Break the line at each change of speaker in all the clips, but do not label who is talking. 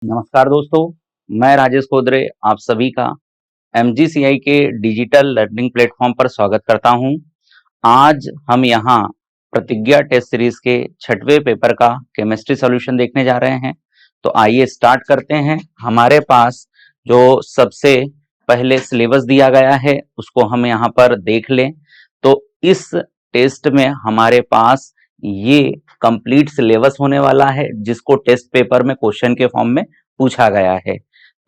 नमस्कार दोस्तों, मैं राजेश खोदरे आप सभी का एमजीसीआई के डिजिटल लर्निंग प्लेटफॉर्म पर स्वागत करता हूं। आज हम यहां प्रतिज्ञा टेस्ट सीरीज के 6वें पेपर का केमिस्ट्री सॉल्यूशन देखने जा रहे हैं। तो आइए स्टार्ट करते हैं। हमारे पास जो सबसे पहले सिलेबस दिया गया है उसको हम यहां पर देख लें। तो इस टेस्ट में हमारे पास ये कंप्लीट सिलेबस होने वाला है जिसको टेस्ट पेपर में क्वेश्चन के फॉर्म में पूछा गया है।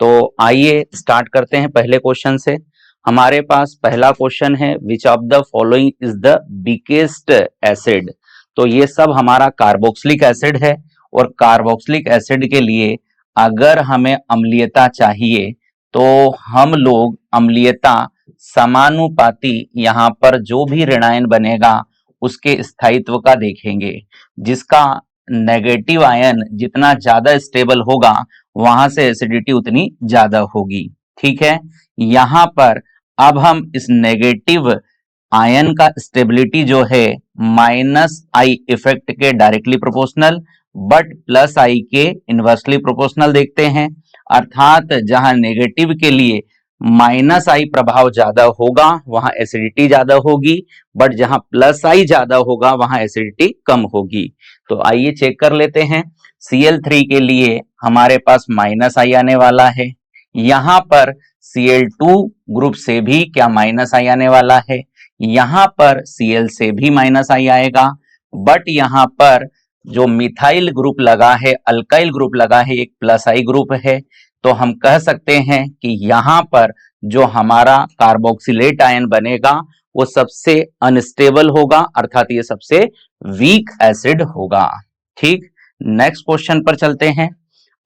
तो आइए स्टार्ट करते हैं पहले क्वेश्चन से। हमारे पास पहला क्वेश्चन है, which of the following is the weakest acid. तो ये सब हमारा कार्बोक्सिलिक एसिड है और कार्बोक्सिलिक एसिड के लिए अगर हमें अम्लीयता चाहिए तो हम लोग अम्लीयता समानुपाती यहाँ पर जो भी ऋणायन बनेगा उसके स्थायित्व का देखेंगे। जिसका नेगेटिव आयन जितना ज्यादा स्टेबल होगा वहां से एसिडिटी उतनी ज्यादा होगी। ठीक है, यहां पर अब हम इस नेगेटिव आयन का स्टेबिलिटी जो है माइनस आई इफेक्ट के डायरेक्टली प्रोपोर्शनल बट प्लस आई के इनवर्सली प्रोपोर्शनल देखते हैं। अर्थात जहां नेगेटिव के लिए माइनस आई प्रभाव ज्यादा होगा वहां एसिडिटी ज्यादा होगी, बट जहां प्लस आई ज्यादा होगा वहां एसिडिटी कम होगी। तो आइए चेक कर लेते हैं। Cl3 के लिए हमारे पास माइनस आई आने वाला है। यहां पर Cl2 ग्रुप से भी क्या माइनस आई आने वाला है। यहां पर Cl से भी माइनस आई आएगा, बट यहां पर जो मिथाइल ग्रुप लगा है, अल्काइल ग्रुप लगा है, एक प्लस आई ग्रुप है। तो हम कह सकते हैं कि यहां पर जो हमारा कार्बोक्सिलेट आयन बनेगा वो सबसे अनस्टेबल होगा, अर्थात ये सबसे वीक एसिड होगा। ठीक, नेक्स्ट क्वेश्चन पर चलते हैं।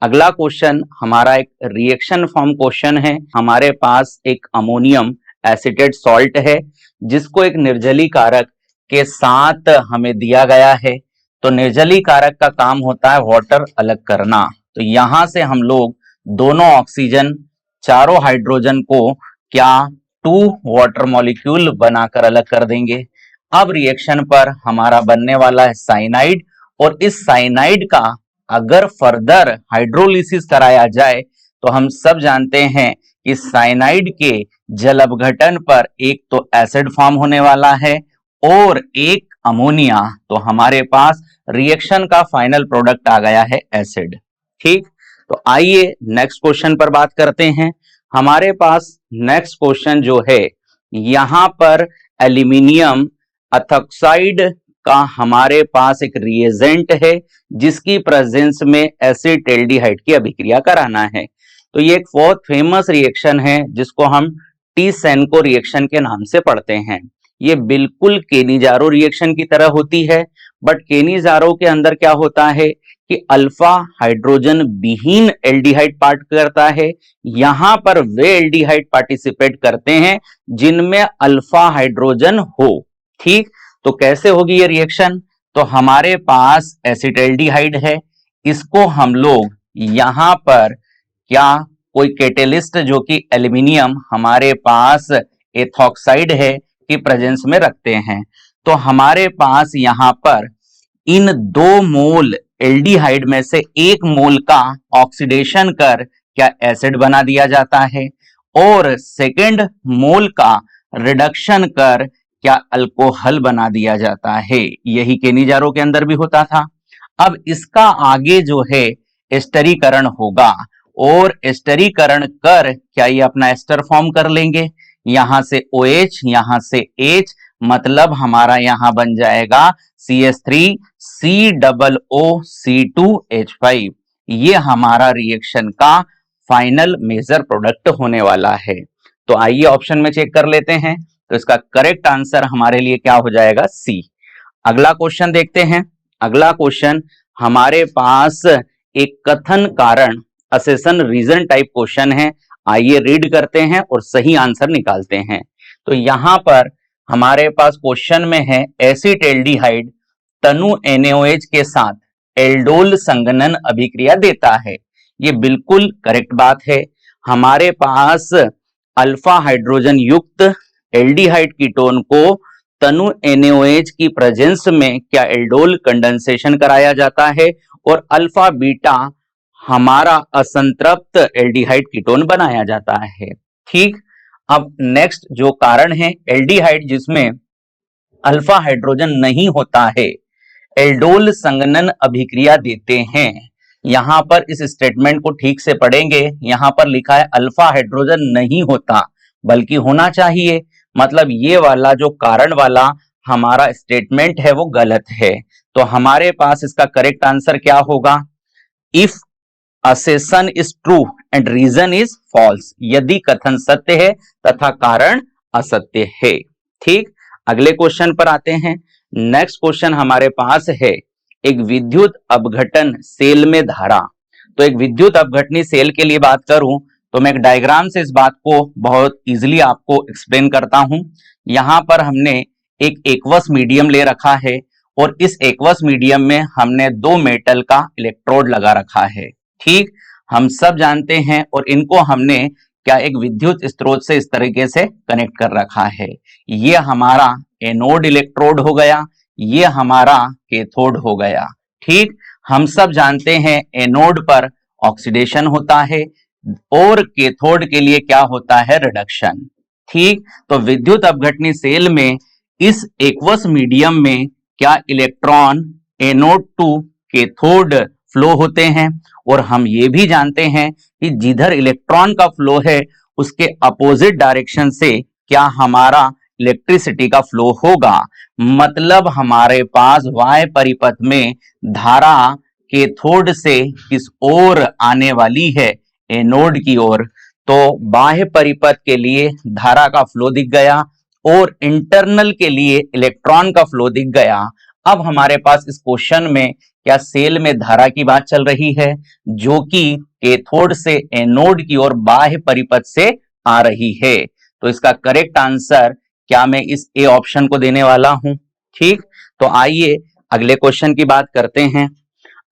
अगला क्वेश्चन हमारा एक रिएक्शन फॉर्म क्वेश्चन है। हमारे पास एक अमोनियम एसिटेट सॉल्ट है जिसको एक निर्जली कारक के साथ हमें दिया गया है। तो निर्जली कारक का काम होता है वाटर अलग करना। तो यहां से हम लोग दोनों ऑक्सीजन चारों हाइड्रोजन को क्या 2 वाटर मॉलिक्यूल बनाकर अलग कर देंगे। अब रिएक्शन पर हमारा बनने वाला है साइनाइड, और इस साइनाइड का अगर फर्दर हाइड्रोलिसिस कराया जाए तो हम सब जानते हैं कि साइनाइड के जल अपघटन पर एक तो एसिड फॉर्म होने वाला है और एक अमोनिया। तो हमारे पास रिएक्शन का फाइनल प्रोडक्ट आ गया है एसिड। ठीक, तो आइए नेक्स्ट क्वेश्चन पर बात करते हैं। हमारे पास नेक्स्ट क्वेश्चन जो है, यहां पर एल्यूमिनियम एथॉक्साइड का हमारे पास एक रिएजेंट है जिसकी प्रेजेंस में एसिटाल्डिहाइड की अभिक्रिया कराना है। तो ये एक बहुत फेमस रिएक्शन है जिसको हम टी-सेनको रिएक्शन के नाम से पढ़ते हैं। ये बिल्कुल केनिजारो रिएक्शन की तरह होती है, बट केनिजारो के अंदर क्या होता है कि अल्फा हाइड्रोजन विहीन एल्डिहाइड पार्ट करता है। यहां पर वे एल्डिहाइड पार्टिसिपेट करते हैं जिनमें अल्फा हाइड्रोजन हो। ठीक, तो कैसे होगी ये रिएक्शन। तो हमारे पास एसिटाल्डिहाइड है, इसको हम लोग यहां पर क्या कोई कैटेलिस्ट जो कि एल्यूमिनियम हमारे पास एथॉक्साइड है की प्रेजेंस में रखते हैं। तो हमारे पास यहां पर इन 2 मोल एल्डिहाइड में से 1 मोल का ऑक्सीडेशन कर क्या एसिड बना दिया जाता है, और सेकेंड मोल का रिडक्शन कर क्या अल्कोहल बना दिया जाता है। यही केनिजारो के अंदर भी होता था। अब इसका आगे जो है एस्टरीकरण होगा, और एस्टरीकरण कर क्या ये अपना एस्टर फॉर्म कर लेंगे। यहां से OH, यहां से H, मतलब हमारा यहां बन जाएगा CH3COOC2H5। ये हमारा रिएक्शन का फाइनल मेजर प्रोडक्ट होने वाला है। तो आइए ऑप्शन में चेक कर लेते हैं। तो इसका करेक्ट आंसर हमारे लिए क्या हो जाएगा, सी। अगला क्वेश्चन देखते हैं। अगला क्वेश्चन हमारे पास एक कथन कारण असेसन रीजन टाइप क्वेश्चन है। आइए रीड करते हैं और सही आंसर निकालते हैं। तो यहां पर हमारे पास क्वेश्चन में है, एसिटाल्डिहाइड तनु NaOH के साथ एल्डोल संघनन अभिक्रिया देता है। ये बिल्कुल करेक्ट बात है। हमारे पास अल्फा हाइड्रोजन युक्त एल्डिहाइड कीटोन को तनु NaOH की प्रेजेंस में क्या एल्डोल कंडेंसेशन कराया जाता है, और अल्फा बीटा हमारा असंतृप्त एल्डिहाइड कीटोन बनाया जाता है। ठीक, अब नेक्स्ट जो कारण है एल्डिहाइड जिसमें अल्फा हाइड्रोजन नहीं होता है, एल्डोल संघनन अभिक्रिया देते हैं। यहां पर इस स्टेटमेंट को ठीक से पढ़ेंगे, यहां पर लिखा है अल्फा हाइड्रोजन नहीं होता बल्कि होना चाहिए, मतलब ये वाला जो कारण वाला हमारा स्टेटमेंट है वो गलत है। तो हमारे पास इसका करेक्ट आंसर क्या होगा? If assertion is true and reason is false, यदि कथन सत्य है तथा कारण असत्य है। ठीक, अगले क्वेश्चन पर आते हैं। नेक्स्ट क्वेश्चन हमारे पास है एक विद्युत अपघटन सेल में धारा। तो एक विद्युत अपघटनी सेल के लिए बात करूं तो मैं एक डायग्राम से इस बात को बहुत इजीली आपको एक्सप्लेन करता हूं। यहां पर हमने एक एक्वस मीडियम ले रखा है और इस एक्वस मीडियम में हमने दो मेटल का इलेक्ट्रोड लगा रखा है। ठीक, हम सब जानते हैं और इनको हमने क्या एक विद्युत स्रोत से इस तरीके से कनेक्ट कर रखा है। ये हमारा एनोड इलेक्ट्रोड हो गया, ये हमारा कैथोड हो गया। ठीक, हम सब जानते हैं एनोड पर ऑक्सीडेशन होता है और कैथोड के लिए क्या होता है? रिडक्शन। ठीक, तो विद्युत अपघटनी सेल में इस एक्वस मीडियम में क्या electron anode to cathode flow होते हैं और हम ये भी जानते हैं कि जिधर इलेक्ट्रॉन का फ्लो है उसके अपोजिट डायरेक्शन से क्या हमारा इलेक्ट्रिसिटी का फ्लो होगा। मतलब हमारे पास y परिपथ में धारा कैथोड से किस ओर आने वाली है? एनोड की ओर। तो बाह्य परिपथ के लिए धारा का फ्लो दिख गया और इंटरनल के लिए इलेक्ट्रॉन का फ्लो दिख गया। अब हमारे पास इस क्वेश्चन में क्या सेल में धारा की बात चल रही है जो कि कैथोड से एनोड की ओर बाह्य परिपथ से आ रही है। तो इसका करेक्ट आंसर क्या मैं इस ए ऑप्शन को देने वाला हूं। ठीक, तो आइए अगले क्वेश्चन की बात करते हैं।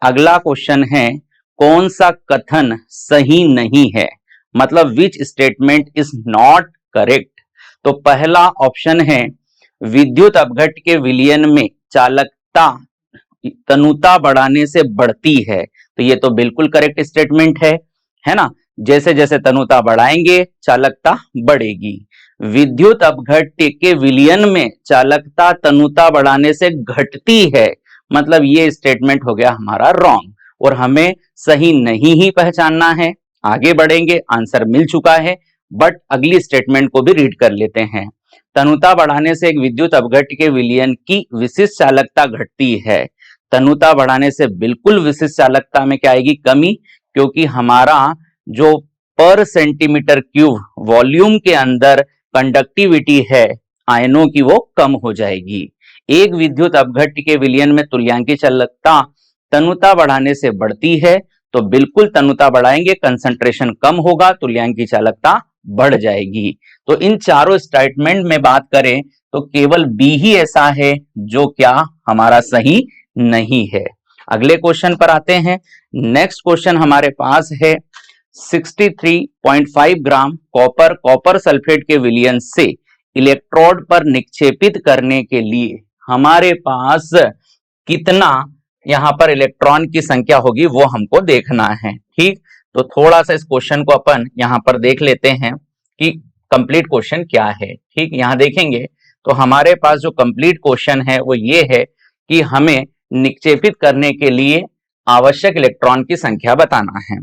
अगला क्वेश्चन है कौन सा कथन सही नहीं है, मतलब which statement is not correct. तो पहला ऑप्शन है विद्युत अपघट के विलयन में चालकता तनुता बढ़ाने से बढ़ती है। तो ये तो बिल्कुल करेक्ट स्टेटमेंट है ना? जैसे जैसे तनुता बढ़ाएंगे चालकता बढ़ेगी। विद्युत अपघट के विलयन में चालकता तनुता बढ़ाने से घटती है, मतलब ये स्टेटमेंट हो गया हमारा रॉन्ग और हमें सही नहीं ही पहचानना है। आगे बढ़ेंगे, आंसर मिल चुका है, बट अगली स्टेटमेंट को भी रीड कर लेते हैं। तनुता बढ़ाने से एक विद्युत अपघट के विलयन की विशिष्ट चालकता घटती है। तनुता बढ़ाने से बिल्कुल विशिष्ट चालकता में क्या आएगी? कमी, क्योंकि हमारा जो पर सेंटीमीटर क्यूब वॉल्यूम के अंदर कंडक्टिविटी है आयनों की वो कम हो जाएगी। एक विद्युत अपघट के विलयन में तुल्यांकी चालकता तनुता बढ़ाने से बढ़ती है, तो बिल्कुल तनुता बढ़ाएंगे कंसंट्रेशन कम होगा, तुल्यांकी चालकता बढ़ जाएगी। तो इन चारों स्टेटमेंट में बात करें तो केवल बी ही ऐसा है जो क्या हमारा सही नहीं है। अगले क्वेश्चन पर आते हैं। नेक्स्ट क्वेश्चन हमारे पास है 63.5 ग्राम कॉपर सल्फेट के विलयन से इलेक्ट्रोड पर निक्षेपित करने के लिए हमारे पास कितना यहां पर इलेक्ट्रॉन की संख्या होगी वो हमको देखना है। ठीक, तो थोड़ा सा इस क्वेश्चन को अपन यहां पर देख लेते हैं कि कंप्लीट क्वेश्चन क्या है। ठीक, यहां देखेंगे तो हमारे पास जो कंप्लीट क्वेश्चन है वो ये है कि हमें निक्षेपित करने के लिए आवश्यक इलेक्ट्रॉन की संख्या बताना है।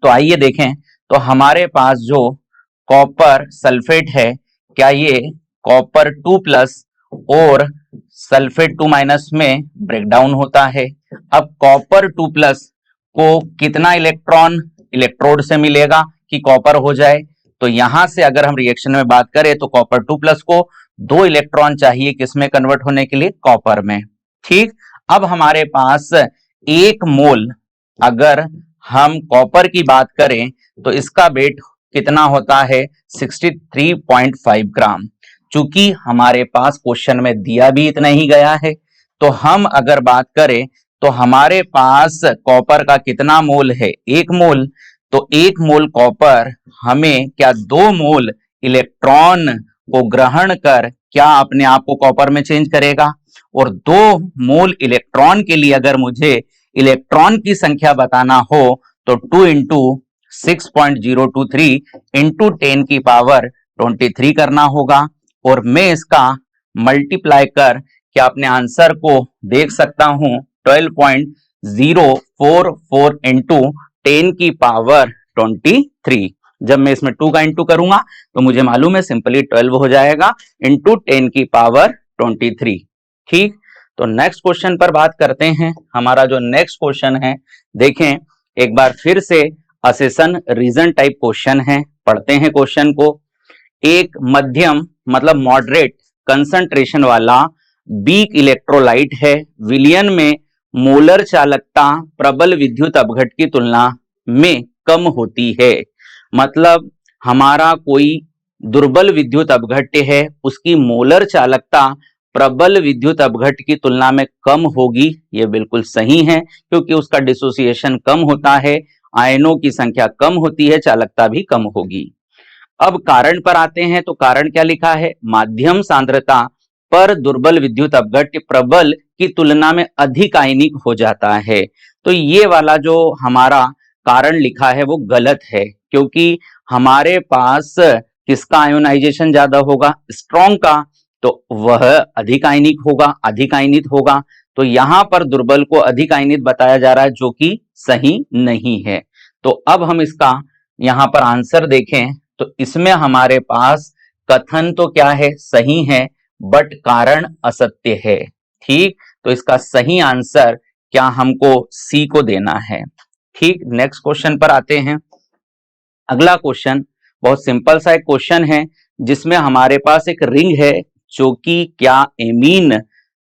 तो आइए देखें, तो हमारे पास जो कॉपर सल्फेट है, क्या ये कॉपर 2+ और सल्फेट 2- में ब्रेक डाउन होता है। अब कॉपर 2+ को कितना इलेक्ट्रॉन इलेक्ट्रोड से मिलेगा कि कॉपर हो जाए? तो यहां से अगर हम रिएक्शन में बात करें तो कॉपर 2+ को 2 इलेक्ट्रॉन चाहिए किसमें कन्वर्ट होने के लिए? कॉपर में। ठीक, अब हमारे पास 1 मोल अगर हम कॉपर की बात करें तो इसका वेट कितना होता है? 63.5 ग्राम। चूंकि हमारे पास क्वेश्चन में दिया भी इतना ही गया है, तो हम अगर बात करें तो हमारे पास कॉपर का कितना मोल है? 1 मोल। तो 1 मोल कॉपर हमें क्या 2 मोल इलेक्ट्रॉन को ग्रहण कर क्या अपने आप को कॉपर में चेंज करेगा? और 2 मोल इलेक्ट्रॉन के लिए अगर मुझे इलेक्ट्रॉन की संख्या बताना हो तो 2 इंटू 6.023 इंटू 10 की पावर 23 करना होगा, और मैं इसका मल्टीप्लाई कर क्या अपने आंसर को देख सकता हूं 12.044 इंटू 10 की पावर 23। जब मैं इसमें 2 का इंटू करूंगा तो मुझे मालूम है सिंपली 12 हो जाएगा इंटू 10 की पावर 23। ठीक, तो नेक्स्ट क्वेश्चन पर बात करते हैं। हमारा जो नेक्स्ट क्वेश्चन है, देखें एक बार फिर से असेशन रीजन टाइप क्वेश्चन है, पढ़ते हैं क्वेश्चन को। एक मध्यम मतलब मॉडरेट कंसंट्रेशन वाला वीक इलेक्ट्रोलाइट है, विलयन में मोलर चालकता प्रबल विद्युत अपघट की तुलना में कम होती है। मतलब हमारा कोई दुर्बल विद्युत अपघट्य है, उसकी मोलर चालकता प्रबल विद्युत अपघट की तुलना में कम होगी। यह बिल्कुल सही है, क्योंकि उसका डिसोसिएशन कम होता है, आयनों की संख्या कम होती है, चालकता भी कम होगी। अब कारण पर आते हैं, तो कारण क्या लिखा है, माध्यम सांद्रता पर दुर्बल विद्युत अपघट्य प्रबल की तुलना में अधिक आयनिक हो जाता है। तो ये वाला जो हमारा कारण लिखा है वो गलत है, क्योंकि हमारे पास किसका आयोनाइजेशन ज्यादा होगा, स्ट्रॉन्ग का, तो वह अधिक आयनिक होगा, अधिक आयनित होगा। तो यहां पर दुर्बल को अधिक आयनित बताया जा रहा है, जो कि सही नहीं है। तो अब हम इसका यहां पर आंसर देखें, तो इसमें हमारे पास कथन तो क्या है, सही है, बट कारण असत्य है। ठीक, तो इसका सही आंसर क्या हमको सी को देना है। ठीक, नेक्स्ट क्वेश्चन पर आते हैं। अगला क्वेश्चन बहुत सिंपल सा एक क्वेश्चन है, जिसमें हमारे पास एक रिंग है जो कि क्या एमीन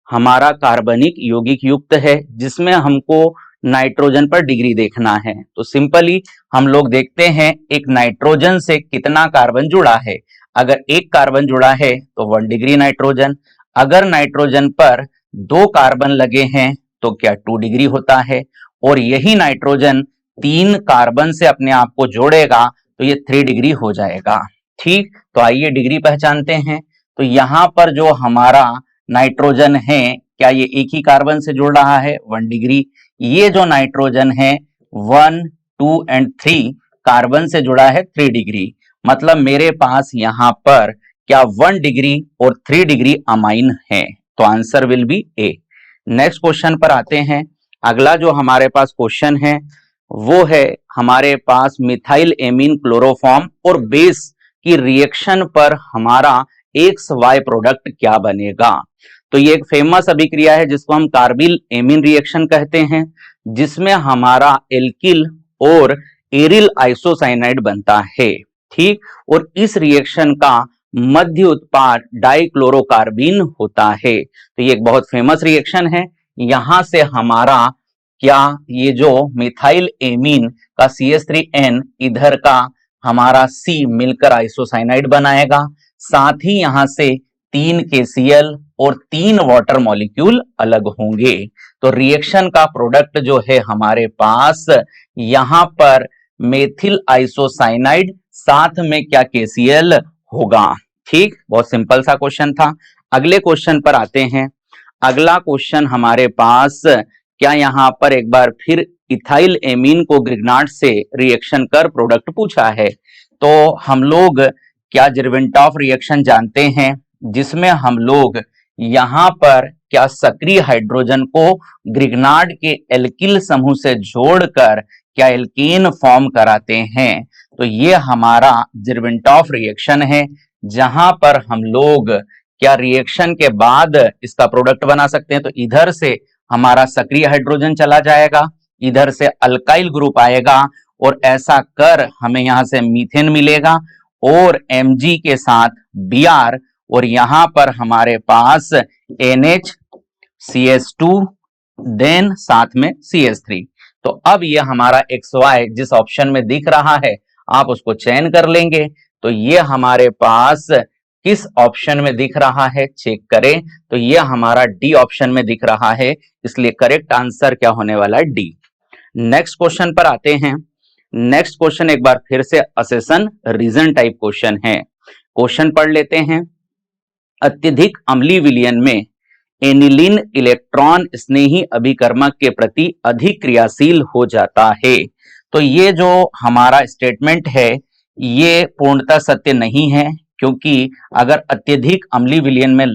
हमारा कार्बनिक यौगिक युक्त है, जिसमें हमको नाइट्रोजन पर डिग्री देखना है। तो सिंपली हम लोग देखते हैं एक नाइट्रोजन से कितना कार्बन जुड़ा है। अगर एक कार्बन जुड़ा है तो 1 डिग्री नाइट्रोजन, अगर नाइट्रोजन पर 2 कार्बन लगे हैं तो क्या 2 डिग्री होता है, और यही नाइट्रोजन 3 कार्बन से अपने आप को जोड़ेगा तो ये 3 डिग्री हो जाएगा। ठीक, तो आइए डिग्री पहचानते हैं। तो यहां पर जो हमारा नाइट्रोजन है, क्या ये एक ही कार्बन से जुड़ रहा है, 1 डिग्री। ये जो नाइट्रोजन है 1, 2 एंड 3 कार्बन से जुड़ा है 3 डिग्री। मतलब मेरे पास यहां पर क्या 1 डिग्री और 3 डिग्री अमाइन है, तो answer will B A. Next question पर आते हैं। अगला जो हमारे पास क्वेश्चन है वो है हमारे पास मिथाइल एमीन क्लोरोफॉर्म और बेस की रिएक्शन पर हमारा XY प्रोडक्ट क्या बनेगा। तो ये एक फेमस अभिक्रिया है जिसको हम कार्बिल एमीन रिएक्शन कहते हैं, जिसमें हमारा एल्किल और एरिल आइसोसाइनाइड बनता है। ठीक, और इस रिएक्शन का मध्य उत्पाद डाइक्लोरोकार्बीन होता है। तो ये एक बहुत फेमस रिएक्शन है। यहां से हमारा क्या ये जो मिथाइल एमीन का CH3N इधर का हमारा C मिलकर आइसोसाइनाइड बनाएगा, साथ ही यहां से 3 KCl और 3 वाटर मॉलिक्यूल अलग होंगे। तो रिएक्शन का प्रोडक्ट जो है हमारे पास यहां पर मेथिल आइसोसाइनाइड, साथ में क्या KCl होगा। ठीक, बहुत सिंपल सा क्वेश्चन था। अगले क्वेश्चन पर आते हैं। अगला क्वेश्चन हमारे पास क्या यहां पर एक बार फिर इथाइल एमीन को ग्रिग्नार्ड से रिएक्शन कर प्रोडक्ट पूछा है। तो हम लोग क्या जिरविंटॉफ रिएक्शन जानते हैं, जिसमें हम लोग यहां पर क्या सक्रिय हाइड्रोजन को ग्रिग्नार्ड के एल्किल समूह से जोड़कर क्या एल्केन फॉर्म कराते हैं। तो ये हमारा जिरविंटॉफ रिएक्शन है, जहां पर हम लोग क्या रिएक्शन के बाद इसका प्रोडक्ट बना सकते हैं। तो इधर से हमारा सक्रिय हाइड्रोजन चला जाएगा, इधर से अल्काइल ग्रुप आएगा, और ऐसा कर हमें यहां से मीथेन मिलेगा और Mg के साथ Br, और यहां पर हमारे पास NH CH2 देन साथ में CH3। तो अब ये हमारा XY जिस ऑप्शन में दिख रहा है आप उसको चयन कर लेंगे। तो ये हमारे पास किस ऑप्शन में दिख रहा है चेक करें, तो ये हमारा डी ऑप्शन में दिख रहा है, इसलिए करेक्ट आंसर क्या होने वाला है, डी। नेक्स्ट क्वेश्चन पर आते हैं। नेक्स्ट क्वेश्चन एक बार फिर से असेशन रीजन टाइप क्वेश्चन है। क्वेश्चन पढ़ लेते हैं। अत्यधिक अम्लीय विलयन में एनिलीन इलेक्ट्रॉन स्नेही अभिकर्मक के प्रति अधिक क्रियाशील हो जाता है। तो ये जो हमारा स्टेटमेंट है ये पूर्णतः सत्य नहीं है, क्योंकि अगर अत्यधिक अम्लीय विलयन में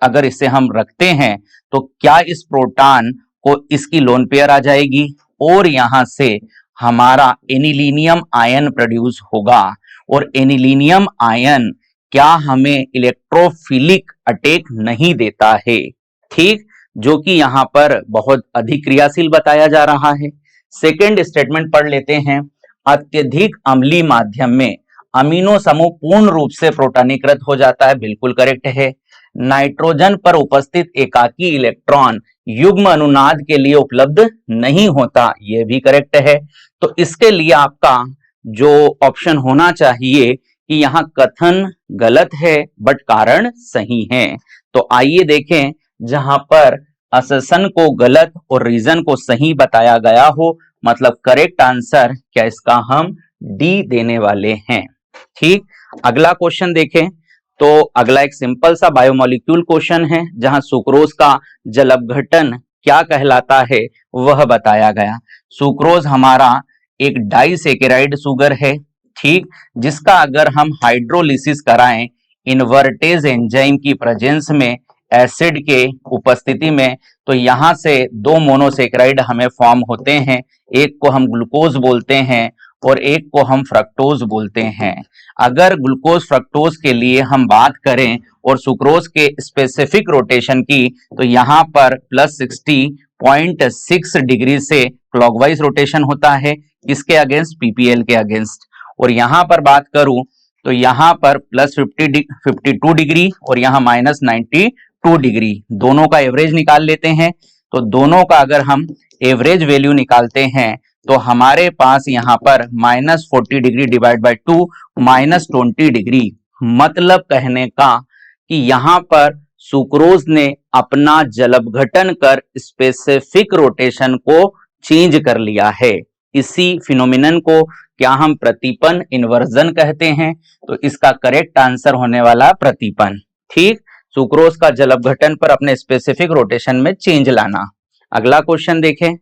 अगर इसे हम रखते हैं तो क्या इस प्रोटॉन को इसकी लोन पेयर आ जाएगी और यहां से हमारा एनिलीनियम आयन प्रोड्यूस होगा, और एनिलीनियम आयन क्या हमें इलेक्ट्रोफिलिक अटैक नहीं देता है, ठीक, जो कि यहां पर बहुत अधिक क्रियाशील बताया जा रहा है। सेकेंड स्टेटमेंट पढ़ लेते हैं। अत्यधिक अम्लीय माध्यम में अमीनो समूह पूर्ण रूप से प्रोटॉनीकृत हो जाता है, बिल्कुल करेक्ट है। नाइट्रोजन पर उपस्थित एकाकी इलेक्ट्रॉन युग्म अनुनाद के लिए उपलब्ध नहीं होता, यह भी करेक्ट है। तो इसके लिए आपका जो ऑप्शन होना चाहिए कि यहां कथन गलत है बट कारण सही है। तो आइए देखें, जहां पर अससन को गलत और रीजन को सही बताया गया हो, मतलब करेक्ट आंसर क्या इसका हम डी देने वाले हैं। ठीक, अगला क्वेश्चन देखें। तो अगला एक सिंपल सा बायोमोलिक्यूल क्वेश्चन है, जहां सुक्रोज का जल अपघटन क्या कहलाता है वह बताया गया। सुक्रोज हमारा एक डाइसेकेराइड शुगर है, ठीक, जिसका अगर हम हाइड्रोलिसिस कराएं इन्वर्टेज एंजाइम की प्रेजेंस में, एसिड के उपस्थिति में, तो यहां से दो मोनोसेकेराइड हमें फॉर्म होते हैं। एक को हम ग्लूकोज बोलते हैं और एक को हम फ्रक्टोज बोलते हैं। अगर ग्लूकोज फ्रक्टोज के लिए हम बात करें और सुक्रोज के स्पेसिफिक रोटेशन की, तो यहां पर +60.6 डिग्री से क्लॉकवाइज रोटेशन होता है, इसके अगेंस्ट, पीपीएल के अगेंस्ट। और यहां पर बात करूं तो यहां पर +52 डिग्री और यहां -92 डिग्री, दोनों का एवरेज निकाल लेते हैं। तो दोनों का अगर हम एवरेज वैल्यू निकालते हैं तो हमारे पास यहां पर -40 डिग्री डिवाइड बाय 2 -20 डिग्री, मतलब कहने का कि यहां पर सुक्रोज ने अपना जल अपघटन कर स्पेसिफिक रोटेशन को चेंज कर लिया है। इसी फिनोमिनन को क्या हम प्रतिपन इन्वर्जन कहते हैं। तो इसका करेक्ट आंसर होने वाला प्रतिपन, ठीक, सुक्रोज का जल अपघटन पर अपने स्पेसिफिक रोटेशन में चेंज लाना। अगला क्वेश्चन देखें।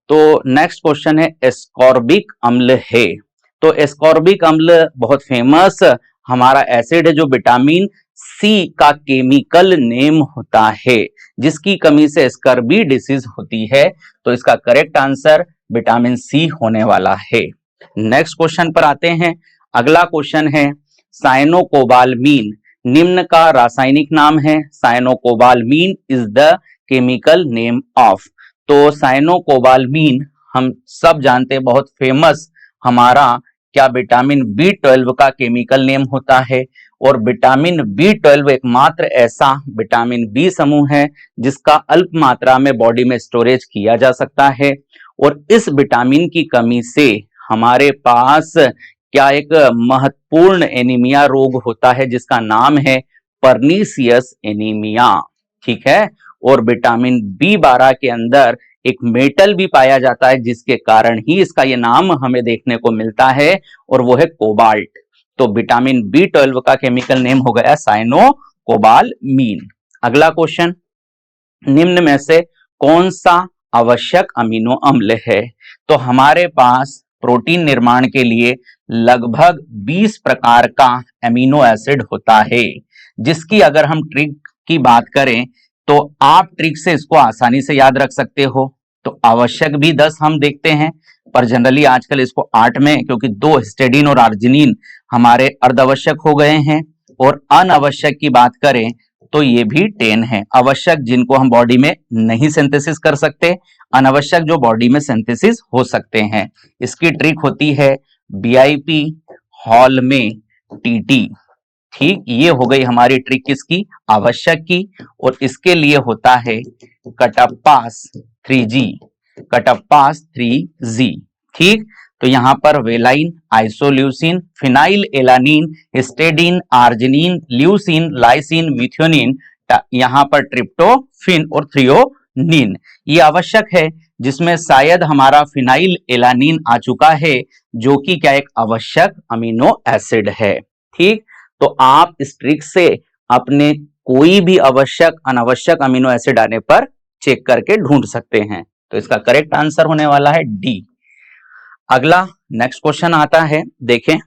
तो नेक्स्ट क्वेश्चन है, एस्कॉर्बिक अम्ल है। तो एस्कॉर्बिक अम्ल बहुत फेमस हमारा एसिड है, जो विटामिन सी का केमिकल नेम होता है, जिसकी कमी से स्कर्बी डिसीज होती है। तो इसका करेक्ट आंसर विटामिन सी होने वाला है। नेक्स्ट क्वेश्चन पर आते हैं। अगला क्वेश्चन है, साइनोकोबालमीन निम्न का रासायनिक नाम है। Cyanocobalamin is the chemical name of. तो साइनोकोबालमीन हम सब जानते हैं, बहुत फेमस हमारा क्या विटामिन B12 का केमिकल नेम होता है। और विटामिन B12 एकमात्र ऐसा विटामिन बी समूह है जिसका अल्प मात्रा में बॉडी में स्टोरेज किया जा सकता है। और इस विटामिन की कमी से हमारे पास क्या एक महत्वपूर्ण एनीमिया रोग होता है, जिसका नाम है पर्नीसियस एनीमिया, ठीक है। और विटामिन B12 के अंदर एक मेटल भी पाया जाता है, जिसके कारण ही इसका ये नाम हमें देखने को मिलता है, और वो है कोबाल्ट। तो विटामिन B12 का केमिकल नेम हो गया साइनोकोबालमीन। अगला क्वेश्चन, निम्न में से कौन सा आवश्यक अमीनो अम्ल है। तो हमारे पास प्रोटीन निर्माण के लिए लगभग 20 प्रकार का अमीनो एसिड होता है, जिसकी अगर हम ट्रिक की बात करें तो आप ट्रिक से इसको आसानी से याद रख सकते हो। तो आवश्यक भी 10 हम देखते हैं, पर जनरली आजकल इसको 8 में, क्योंकि 2 हिस्टेडीन और आर्जिनिन हमारे अर्धआवश्यक हो गए हैं। और अनावश्यक की बात करें तो ये भी 10 है। आवश्यक जिनको हम बॉडी में नहीं सिंथेसिस कर सकते, अनावश्यक जो बॉडी में सिंथेसिस हो सकते हैं। इसकी ट्रिक होती है BIP हॉल में TT, ठीक, ये हो गई हमारी ट्रिक किसकी, आवश्यक की। और इसके लिए होता है कटप्पास 3G, कटप्पास 3G, ठीक। तो यहां पर valine, isoleucine, phenylalanine, histidine, arginine, leucine, lysine, methionine, यहां पर ट्रिप्टोफिन और थ्रियोनिन, ये आवश्यक है, जिसमें शायद हमारा फिनाइल एलानिन आ चुका है, जो कि क्या एक आवश्यक अमीनो एसिड है, ठीक। तो आप इस ट्रिक से अपने कोई भी आवश्यक अनावश्यक अमीनो एसिड आने पर चेक करके ढूंढ सकते हैं। तो इसका करेक्ट आंसर होने वाला है डी। अगला नेक्स्ट क्वेश्चन आता है, देखें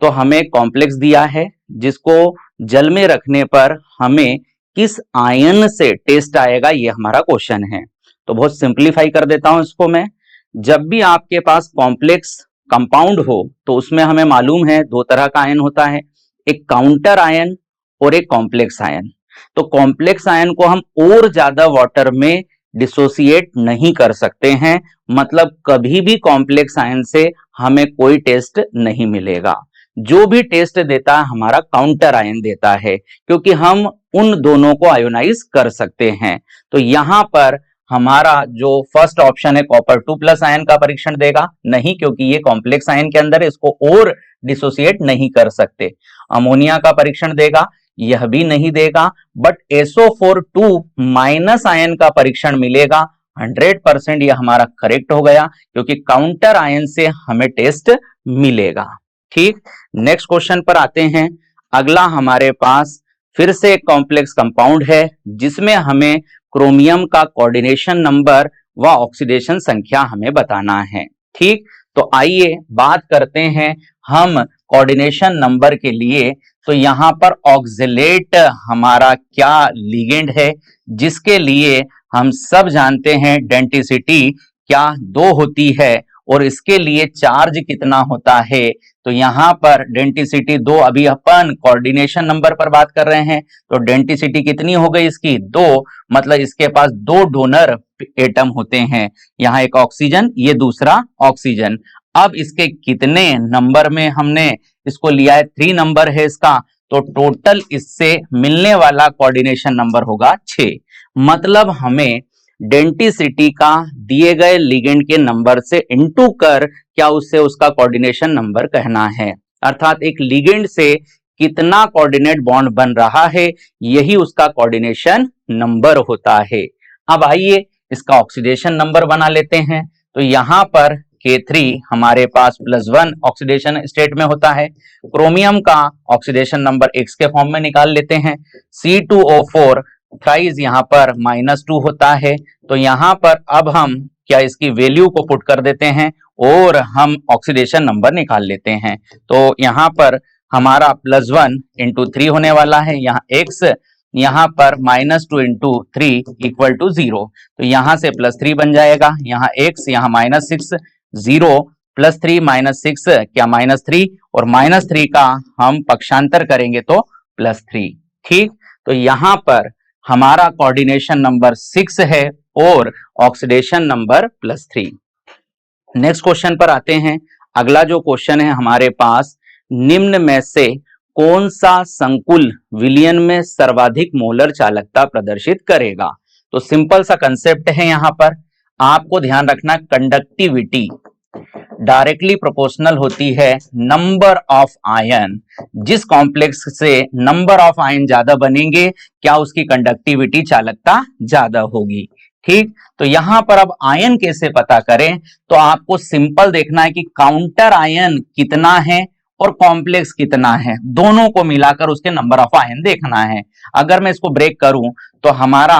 तो हमें कॉम्प्लेक्स दिया है जिसको जल में रखने पर हमें किस आयन से टेस्ट आएगा, ये हमारा क्वेश्चन है। तो बहुत सिंप्लीफाई कर देता हूं इसको मैं। जब भी आपके पास कॉम्प्लेक्स कंपाउंड हो तो उसमें हमें मालूम है दो तरह का आयन होता है, एक काउंटर आयन और एक कॉम्प्लेक्स आयन। तो कॉम्प्लेक्स आयन को हम और ज्यादा वाटर में डिसोसिएट नहीं कर सकते हैं, मतलब कभी भी कॉम्प्लेक्स आयन से हमें कोई टेस्ट नहीं मिलेगा। जो भी टेस्ट देता है हमारा काउंटर आयन देता है, क्योंकि हम उन दोनों को आयोनाइज कर सकते हैं। तो यहां पर हमारा जो फर्स्ट ऑप्शन है कॉपर 2+ आयन का परीक्षण देगा नहीं, क्योंकि ये कॉम्प्लेक्स आयन के अंदर इसको और डिसोसिएट नहीं कर सकते। अमोनिया का परीक्षण देगा, यह भी नहीं देगा, बट SO4 2- आयन का परीक्षण मिलेगा। 100% यह हमारा करेक्ट हो गया, क्योंकि काउंटर आयन से हमें टेस्ट मिलेगा। ठीक, नेक्स्ट क्वेश्चन पर आते हैं। अगला हमारे पास फिर से एक कॉम्प्लेक्स कंपाउंड है जिसमें हमें क्रोमियम का कोऑर्डिनेशन नंबर व ऑक्सीडेशन संख्या हमें बताना है। ठीक, तो आइए बात करते हैं हम कोऑर्डिनेशन नंबर के लिए। तो यहां पर ऑक्सलेट हमारा क्या लिगेंड है, जिसके लिए हम सब जानते हैं डेंसिटी क्या 2 होती है और इसके लिए चार्ज कितना होता है। तो यहां पर डेंसिटी 2, अभी अपन कोऑर्डिनेशन नंबर पर बात कर रहे हैं, तो डेंसिटी कितनी हो गई इसकी 2, मतलब इसके पास 2 डोनर एटम होते हैं, यहाँ एक ऑक्सीजन, ये दूसरा ऑक्सीजन। अब इसके कितने नंबर में हमने इसको लिया है, 3 नंबर है इसका, तो टोटल इससे मिलने वाला कोऑर्डिनेशन नंबर होगा 6। मतलब हमें डेंसिटी का दिए गए लिगेंड के नंबर से इनटू कर क्या उससे उसका कोऑर्डिनेशन नंबर कहना है, अर्थात एक लिगेंड से कितना कोऑर्डिनेट बॉन्ड बन रहा है, यही उसका कोऑर्डिनेशन नंबर होता है। अब आइए इसका ऑक्सीडेशन नंबर बना लेते हैं। तो यहां पर K3 हमारे पास +1 ऑक्सीडेशन स्टेट में होता है। क्रोमियम का ऑक्सीडेशन नंबर X के फॉर्म में निकाल लेते हैं। C2O4 थ्राइस यहाँ पर -2 होता है। तो यहाँ पर अब हम क्या इसकी वैल्यू को पुट कर देते हैं और हम ऑक्सीडेशन नंबर निकाल लेते हैं। तो यहाँ पर हमारा +1 × 3 होने वाला है, यहाँ X, यहाँ पर -2 × 3 = 0। तो यहाँ से +3 बन जाएगा, यहाँ X, यहाँ -6, 0 +3 -6 क्या -3, और -3 का हम पक्षांतर करेंगे तो +3। ठीक, तो यहाँ पर हमारा कोऑर्डिनेशन नंबर 6 है और ऑक्सीडेशन नंबर +3। नेक्स्ट क्वेश्चन पर आते हैं। अगला जो क्वेश्चन है हमारे पास, निम्न में से कौन सा संकुल विलयन में सर्वाधिक मोलर चालकता प्रदर्शित करेगा। तो सिंपल सा कंसेप्ट है, यहां पर आपको ध्यान रखना कंडक्टिविटी डायरेक्टली प्रोपोर्शनल होती है नंबर ऑफ आयन। जिस कॉम्प्लेक्स से नंबर ऑफ आयन ज्यादा बनेंगे क्या उसकी कंडक्टिविटी चालकता ज्यादा होगी। ठीक, तो यहां पर अब आयन कैसे पता करें, तो आपको सिंपल देखना है कि काउंटर आयन कितना है और कॉम्प्लेक्स कितना है, दोनों को मिलाकर उसके नंबर ऑफ आयन देखना है। अगर मैं इसको ब्रेक करूं तो हमारा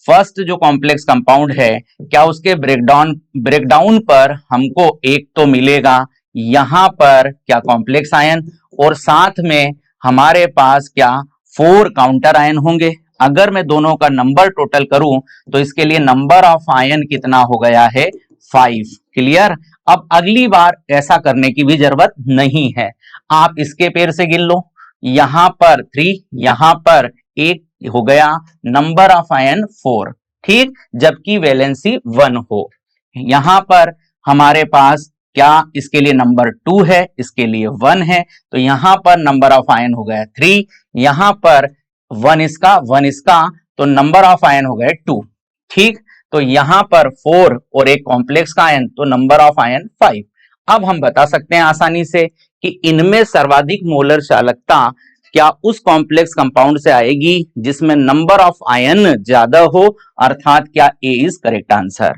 फर्स्ट जो कॉम्प्लेक्स कंपाउंड है क्या उसके ब्रेकडाउन पर हमको एक तो मिलेगा यहां पर क्या कॉम्प्लेक्स आयन, और साथ में हमारे पास क्या 4 काउंटर आयन होंगे। अगर मैं दोनों का नंबर टोटल करूं तो इसके लिए नंबर ऑफ आयन कितना हो गया है 5। क्लियर। अब अगली बार ऐसा करने की भी जरूरत नहीं है, आप इसके पेड़ से गिन लो, यहां पर 3, यहां पर 1 हो गया, नंबर ऑफ आयन 4। ठीक, जबकि वैलेंसी 1 हो। यहां पर हमारे पास क्या इसके लिए नंबर 2 है, इसके लिए 1 है, तो यहां पर नंबर ऑफ आयन हो गया 3, यहां पर 1 इसका 1 इसका, तो नंबर ऑफ आयन हो गए 2। ठीक, तो यहां पर 4 और एक कॉम्प्लेक्स का आयन, तो नंबर ऑफ आयन 5। अब हम बता सकते हैं आसानी से कि इनमें सर्वाधिक मोलर चालकता क्या उस कॉम्प्लेक्स कंपाउंड से आएगी जिसमें नंबर ऑफ आयन ज्यादा हो, अर्थात क्या A is correct answer.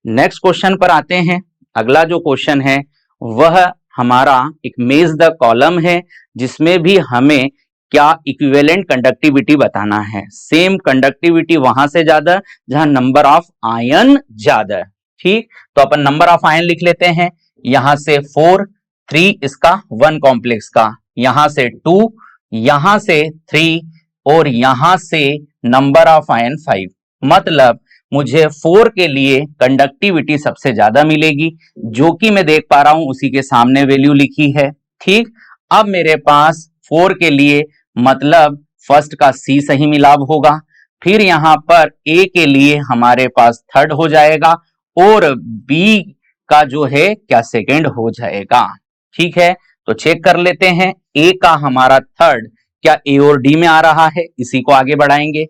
Next question पर आते हैं। अगला जो क्वेश्चन है वह हमारा एक मेज द कॉलम है, जिसमें भी हमें क्या इक्विवेलेंट कंडक्टिविटी बताना है। सेम कंडक्टिविटी वहां से ज्यादा जहां नंबर ऑफ आयन ज्यादा। ठीक, तो अपन नंबर ऑफ आयन लिख लेते हैं। यहां से 4, 3 इसका 1 कॉम्प्लेक्स का, यहां से 2, यहां से 3 और यहां से नंबर ऑफ आयन 5। मतलब मुझे 4 के लिए कंडक्टिविटी सबसे ज्यादा मिलेगी, जो कि मैं देख पा रहा हूं उसी के सामने वैल्यू लिखी है। ठीक, अब मेरे पास 4 के लिए मतलब फर्स्ट का C सही मिलाव होगा, फिर यहां पर A के लिए हमारे पास थर्ड हो जाएगा और B का जो है क्या सेकंड हो जाएगा। ठीक है, तो चेक कर लेते हैं A का हमारा थर्ड क्या A और D में आ रहा है, इसी को आगे बढ़ाएंगे।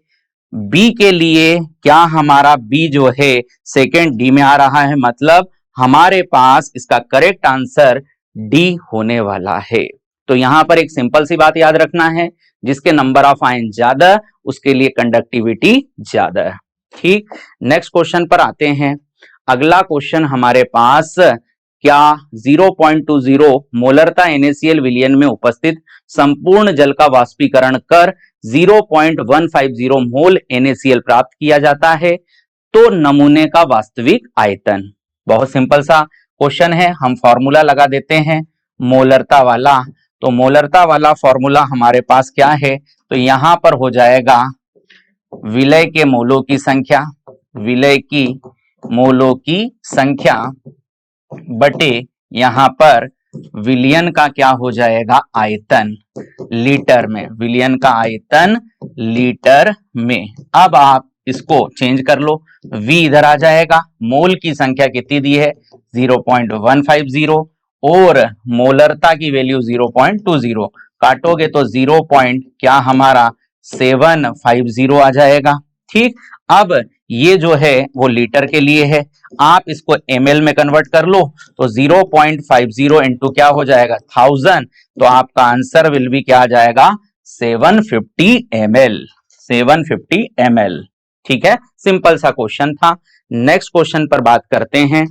B के लिए क्या हमारा B जो है सेकंड D में आ रहा है, मतलब हमारे पास इसका करेक्ट आंसर D होने वाला है। तो यहां पर एक सिंपल सी बात याद रखना है, जिसके नंबर ऑफ आयन ज्यादा उसके लिए कंडक्टिविटी ज्यादा है। ठीक, नेक्स्ट क्वेश्चन पर आते हैं। अगला क्वेश्चन हमारे पास क्या 0.20 मोलरता NaCl विलयन में उपस्थित संपूर्ण जल का वाष्पीकरण कर 0.150 मोल NaCl प्राप्त किया जाता है, तो नमूने का वास्तविक आयतन। बहुत सिंपल सा क्वेश्चन है, हम फॉर्मूला लगा देते हैं मोलरता वाला। तो मोलरता वाला फॉर्मूला हमारे पास क्या है, तो यहां पर हो जाएगा विलय के मोलों की संख्या, विलय की मोलों की संख्या बटे यहां पर विलयन का क्या हो जाएगा आयतन लीटर में, विलयन का आयतन लीटर में। अब आप इसको चेंज कर लो, V इधर आ जाएगा, मोल की संख्या कितनी दी है 0.150 और मोलरता की वैल्यू 0.20, काटोगे तो 0. क्या हमारा 750 आ जाएगा। ठीक, अब ये जो है वो लीटर के लिए है, आप इसको ml में कन्वर्ट कर लो तो 0.50 इंटू क्या हो जाएगा 1000, तो आपका आंसर विल भी क्या आ जाएगा 750 ml, 750 ml। ठीक है, सिंपल सा क्वेश्चन था। नेक्स्ट क्वेश्चन पर बात करते हैं।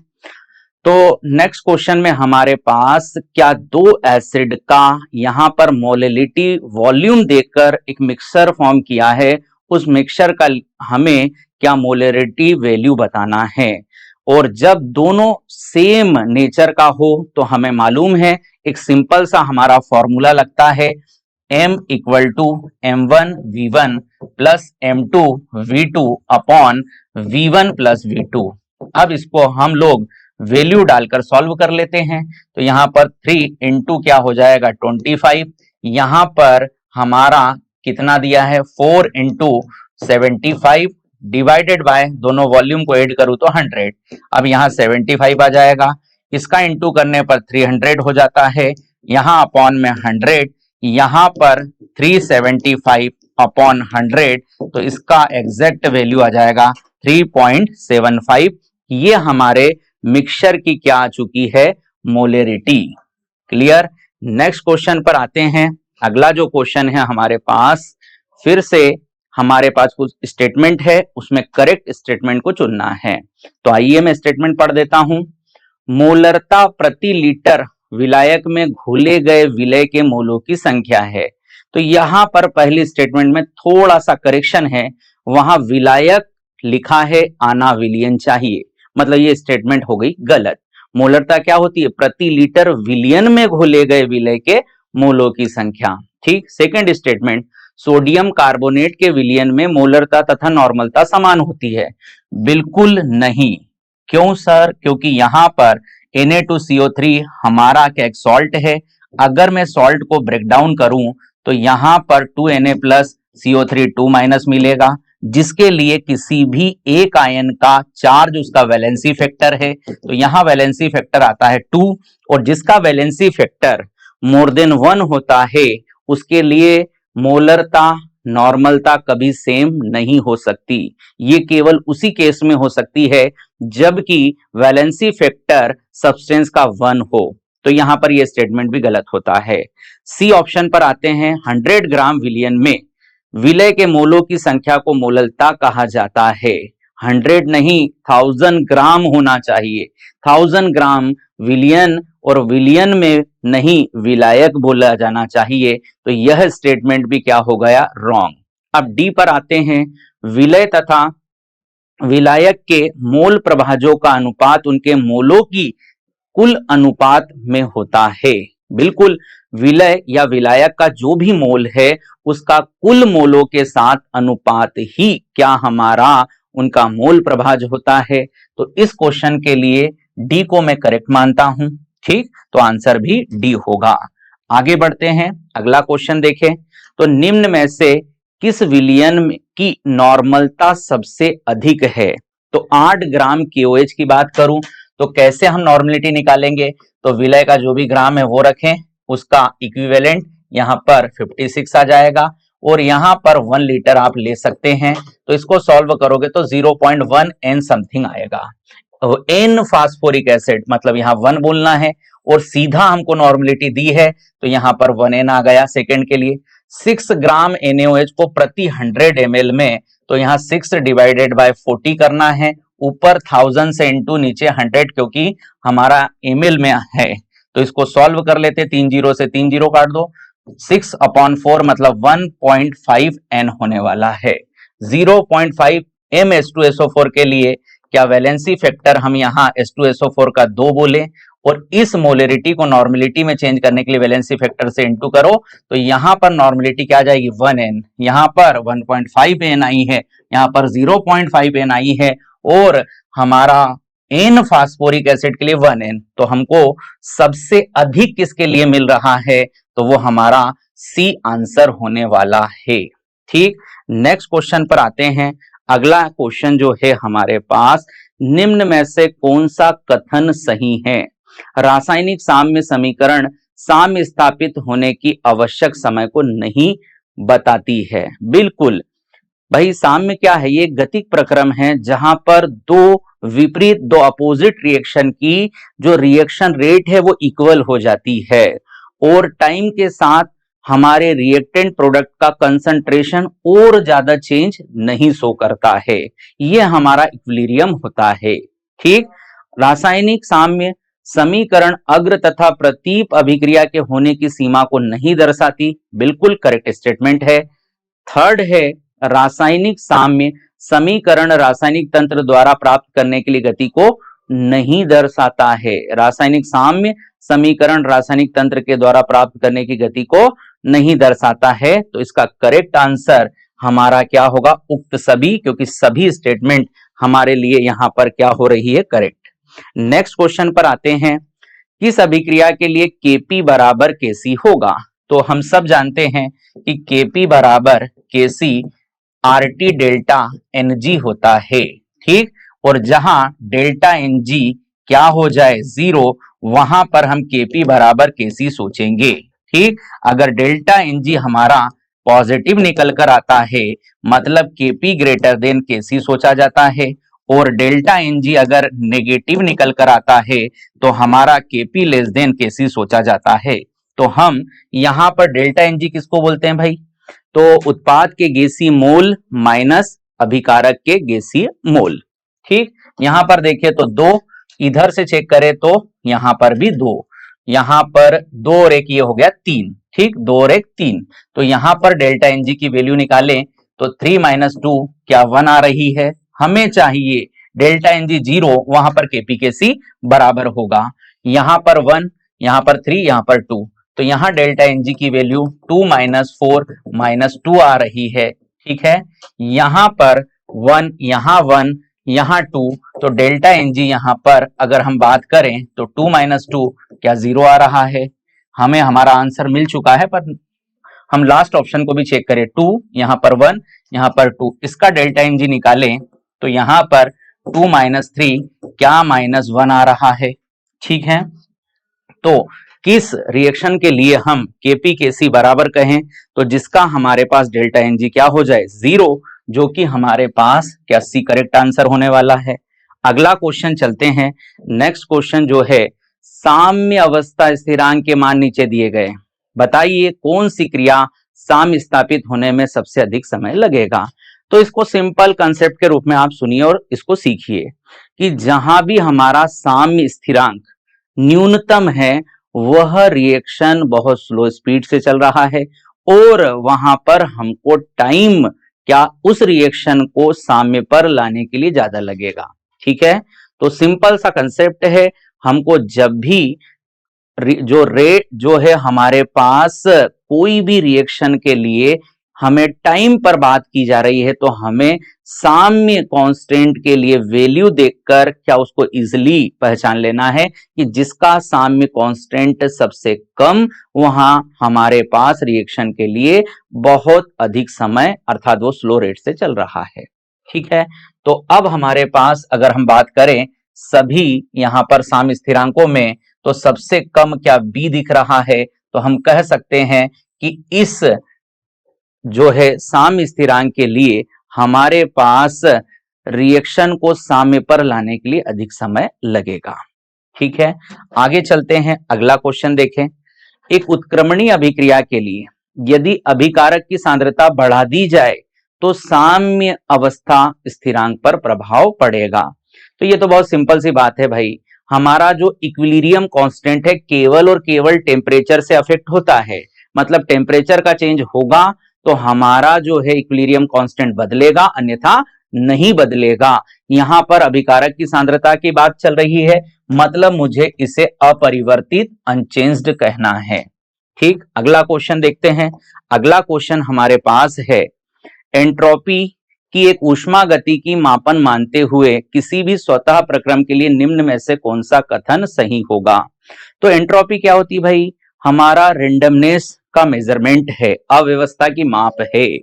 तो नेक्स्ट क्वेश्चन में हमारे पास क्या दो एसिड का यहां पर मोलेलिटी वॉल्यूम देकर एक मिक्सर फॉर्म किया है, उस मिक्सचर का हमें क्या मोलेरिटी वैल्यू बताना है। और जब दोनों सेम नेचर का हो तो हमें मालूम है एक सिंपल सा हमारा फॉर्मूला लगता है M equal to M1 V1 plus M2 V2 upon V1 plus V2। अब इसको हम लोग वैल्यू डालकर सॉल्व कर लेते हैं, तो यहां पर 3 इंटू क्या हो जाएगा 25, यहां पर हमारा कितना दिया है 4 इंटू 75 डिवाइडेड बाय दोनों वॉल्यूम को ऐड करूं तो 100। अब यहां 75 आ जाएगा, इसका इंटू करने पर 300 हो जाता है, यहां अपॉन में 100, यहां पर 375 अपॉन 100, तो इसका एग्जैक्ट वैल्यू आ जाएगा 3.75। ये हमारे मिक्सचर की क्या आ चुकी है मोलेरिटी। क्लियर, नेक्स्ट क्वेश्चन पर आते हैं। अगला जो क्वेश्चन है हमारे पास, फिर से हमारे पास कुछ स्टेटमेंट है, उसमें करेक्ट स्टेटमेंट को चुनना है। तो आइए मैं स्टेटमेंट पढ़ देता हूं। मोलरता प्रति लीटर विलायक में घोले गए विलय के मोलों की संख्या है। तो यहां पर पहली स्टेटमेंट में थोड़ा सा करेक्शन है, वहां विलायक लिखा है आना विलियन चाहिए, मतलब ये स्टेटमेंट हो गई गलत। मोलरता क्या होती है प्रति लीटर विलियन में घोले गए विलय के मोलों की संख्या। ठीक, सेकंड स्टेटमेंट सोडियम कार्बोनेट के विलयन में मोलरता तथा नॉर्मलता समान होती है। बिल्कुल नहीं। क्यों सर, क्योंकि यहां पर Na2CO3 हमारा क्या एक सॉल्ट है, अगर मैं सॉल्ट को ब्रेक डाउन करूं तो यहां पर 2Na प्लस CO3 2 माइनस मिलेगा, जिसके लिए किसी भी एक आयन का चार्ज उसका वैलेंसी फैक्टर है, तो यहां वैलेंसी फैक्टर आता है 2, और जिसका वैलेंसी फैक्टर मोर देन 1 होता है उसके लिए मोलरता नॉर्मलता कभी सेम नहीं हो सकती। ये केवल उसी केस में हो सकती है जबकि वैलेंसी फैक्टर सब्सटेंस का 1 हो, तो यहां पर यह स्टेटमेंट भी गलत होता है। सी ऑप्शन पर आते हैं। 100 ग्राम विलयन में विलय के मोलों की संख्या को मोललता कहा जाता है। 100 नहीं 1000 ग्राम होना चाहिए, 1000 ग्राम विलियन, और विलियन में नहीं विलायक बोला जाना चाहिए, तो यह स्टेटमेंट भी क्या हो गया रॉन्ग। अब डी पर आते हैं। विलय तथा विलायक के मोल प्रभाजों का अनुपात उनके मोलों की कुल अनुपात में होता है। बिल्कुल, विलय या विलायक का जो भी मोल है उसका कुल मोलों के साथ अनुपात ही क्या हमारा उनका मोल प्रभाज होता है। तो इस क्वेश्चन के लिए डी को मैं करेक्ट मानता हूं। ठीक, तो आंसर भी डी होगा। आगे बढ़ते हैं, अगला क्वेश्चन देखें। तो निम्न में से किस विलयन की नॉर्मलता सबसे अधिक है। तो 8 ग्राम KOH की बात करूं तो कैसे हम नॉर्मलिटी निकालेंगे। तो विलय का जो भी ग्राम है वो रखें, उसका इक्विवेलेंट यहां पर 56 आ जाएगा और यहां पर 1 लीटर आप ले सकते हैं। तो इसको सॉल्व करोगे तो 0.1 N समथिंग आएगा। N फास्फोरिक एसिड मतलब यहां 1 बोलना है और सीधा हमको नॉर्मलिटी दी है तो यहां पर 1N आ गया सेकेंड के लिए। 6 ग्राम NaOH को प्रति 100 ml में, तो यहाँ 6 डिवाइडेड बाय 40 करना है, ऊपर 1000 से इंटू नीचे 100 क्योंकि हमारा ml में है। तो इसको सॉल्व कर लेते, 3 जीरो से 3 जीरो काट दो, 6/4 मतलब 1.5 N होने वाला है। 0.5 M H2SO4 के लिए क्या वैलेंसी फैक्टर हम यहाँ H2SO4 का 2 बोले और इस मोलरिटी को नॉर्मलिटी में चेंज करने के लिए वैलेंसी फैक्टर से इंटू करो तो यहां पर नॉर्मलिटी क्या आ जाएगी 1N, यहां पर 1.5 N आई है, यहां पर 0.5 N आई है और हमारा N फास्फोरिक एसिड के लिए 1N। तो हमको सबसे अधिक किसके लिए मिल रहा है तो वो हमारा सी आंसर होने वाला है। ठीक, नेक्स्ट क्वेश्चन पर आते हैं। अगला क्वेश्चन जो है हमारे पास, निम्न में से कौन सा कथन सही है। रासायनिक साम्य समीकरण साम्य स्थापित होने की आवश्यक समय को नहीं बताती है। बिल्कुल भाई, साम्य क्या है, ये गतिक प्रक्रम है जहां पर दो विपरीत, दो अपोजिट रिएक्शन की जो रिएक्शन रेट है वो इक्वल हो जाती है और टाइम के साथ हमारे रिएक्टेंट प्रोडक्ट का कंसंट्रेशन और ज्यादा चेंज नहीं शो करता है, ये हमारा इक्विलिब्रियम होता है। ठीक, रासायनिक साम्य समीकरण अग्र तथा प्रतीप अभिक्रिया के होने की सीमा को नहीं दर्शाती, बिल्कुल करेक्ट स्टेटमेंट है। थर्ड है, रासायनिक साम्य समीकरण रासायनिक तंत्र द्वारा प्राप्त करने के लिए गति को नहीं दर्शाता है। रासायनिक साम्य समीकरण रासायनिक तंत्र के द्वारा प्राप्त करने की गति को नहीं दर्शाता है। तो इसका करेक्ट आंसर हमारा क्या होगा, उक्त सभी, क्योंकि सभी स्टेटमेंट हमारे लिए यहां पर क्या हो रही है, करेक्ट। नेक्स्ट क्वेश्चन पर आते हैं, किस अभिक्रिया के लिए Kp बराबर Kc होगा। तो हम सब जानते हैं कि Kp बराबर Kc RT डेल्टा Ng होता है। ठीक, और जहां डेल्टा Ng क्या हो जाए 0, वहां पर हम Kp बराबर Kc सोचेंगे। ठीक, अगर डेल्टा Ng हमारा पॉजिटिव निकल कर आता है मतलब Kp ग्रेटर देन Kc सोचा जाता है और डेल्टा Ng अगर नेगेटिव निकल कर आता है तो हमारा Kp लेस देन Kc सोचा जाता है। तो हम यहां पर डेल्टा Ng किसको बोलते हैं भाई, तो उत्पाद के गैसीय मोल माइनस अभिकारक के गैसीय मोल। ठीक, यहां पर देखिए तो 2, इधर से चेक करें तो यहां पर भी 2, यहां पर 2 और 1 ये हो गया 3। ठीक, 2 और 1 3, तो यहां पर डेल्टा Ng की वैल्यू निकालें तो 3 - 2 क्या 1 आ रही है। हमें चाहिए डेल्टा Ng 0, वहां पर Kp Kc बराबर होगा, यहां पर 1, यहां पर 3, यहां पर 2, तो यहां डेल्टा Ng की वैल्यू 2 - 4 - 2 आ रही है। ठीक है, यहां पर 1, यहां 1, यहां 2, तो डेल्टा Ng यहां पर अगर हम बात करें तो 2 - 2 क्या 0 आ रहा है। हमें हमारा आंसर मिल चुका है, पर हम लास्ट ऑप्शन को भी चेक करें, 2, यहां पर 1, यहां पर 2, इसका डेल्टा Ng निकालें तो यहां पर 2 - 3 क्या -1 आ रहा है। ठीक है, तो किस रिएक्शन के लिए हम Kp Kc बराबर कहें तो जिसका हमारे पास डेल्टा Ng क्या हो जाए 0, जो कि हमारे पास क्या सी करेक्ट आंसर होने वाला है। अगला क्वेश्चन चलते हैं। नेक्स्ट क्वेश्चन जो है, साम्य अवस्था स्थिरांक के मान नीचे दिए गए, बताइए कौन सी क्रिया साम्य स्थापित होने में सबसे अधिक समय लगेगा। तो इसको सिंपल कंसेप्ट के रूप में आप सुनिए और इसको सीखिए कि जहां भी हमारा साम्य स्थिरांक न्यूनतम है वह रिएक्शन बहुत स्लो स्पीड से चल रहा है और वहां पर हमको टाइम क्या उस रिएक्शन को साम्य पर लाने के लिए ज्यादा लगेगा। ठीक है, तो सिंपल सा कंसेप्ट है, हमको जब भी जो रेट जो है हमारे पास कोई भी रिएक्शन के लिए हमें टाइम पर बात की जा रही है, तो हमें साम्य कांस्टेंट के लिए वैल्यू देखकर क्या उसको इजीली पहचान लेना है कि जिसका साम्य कांस्टेंट सबसे कम, वहां हमारे पास रिएक्शन के लिए बहुत अधिक समय अर्थात वो स्लो रेट से चल रहा है। ठीक है, तो अब हमारे पास अगर हम बात करें सभी यहां पर साम्य स्थिरांकों में, तो सबसे कम क्या बी दिख रहा है, तो हम कह सकते हैं कि इस जो है साम्य स्थिरांक के लिए हमारे पास रिएक्शन को साम्य पर लाने के लिए अधिक समय लगेगा। ठीक है, आगे चलते हैं, अगला क्वेश्चन देखें। एक उत्क्रमणीय अभिक्रिया के लिए यदि अभिकारक की सांद्रता बढ़ा दी जाए तो साम्य अवस्था स्थिरांक पर प्रभाव पड़ेगा। तो ये तो बहुत सिंपल सी बात है भाई, हमारा जो इक्विलिब्रियम कांस्टेंट है केवल और केवल टेम्परेचर से अफेक्ट होता है, मतलब टेम्परेचर का चेंज होगा तो हमारा जो है इक्विलिब्रियम कांस्टेंट बदलेगा, अन्यथा नहीं बदलेगा। यहां पर अभिकारक की सांद्रता की बात चल रही है, मतलब मुझे इसे अपरिवर्तित अनचेंज्ड कहना है। ठीक, अगला क्वेश्चन देखते हैं। अगला क्वेश्चन हमारे पास है, एंट्रोपी की एक ऊष्मा गति की मापन मानते हुए किसी भी स्वतः प्रक्रम के लिए निम्न में से कौन सा कथन सही होगा। तो एंट्रोपी क्या होती भाई, हमारा रेंडमनेस का मेजरमेंट है, अव्यवस्था की माप है,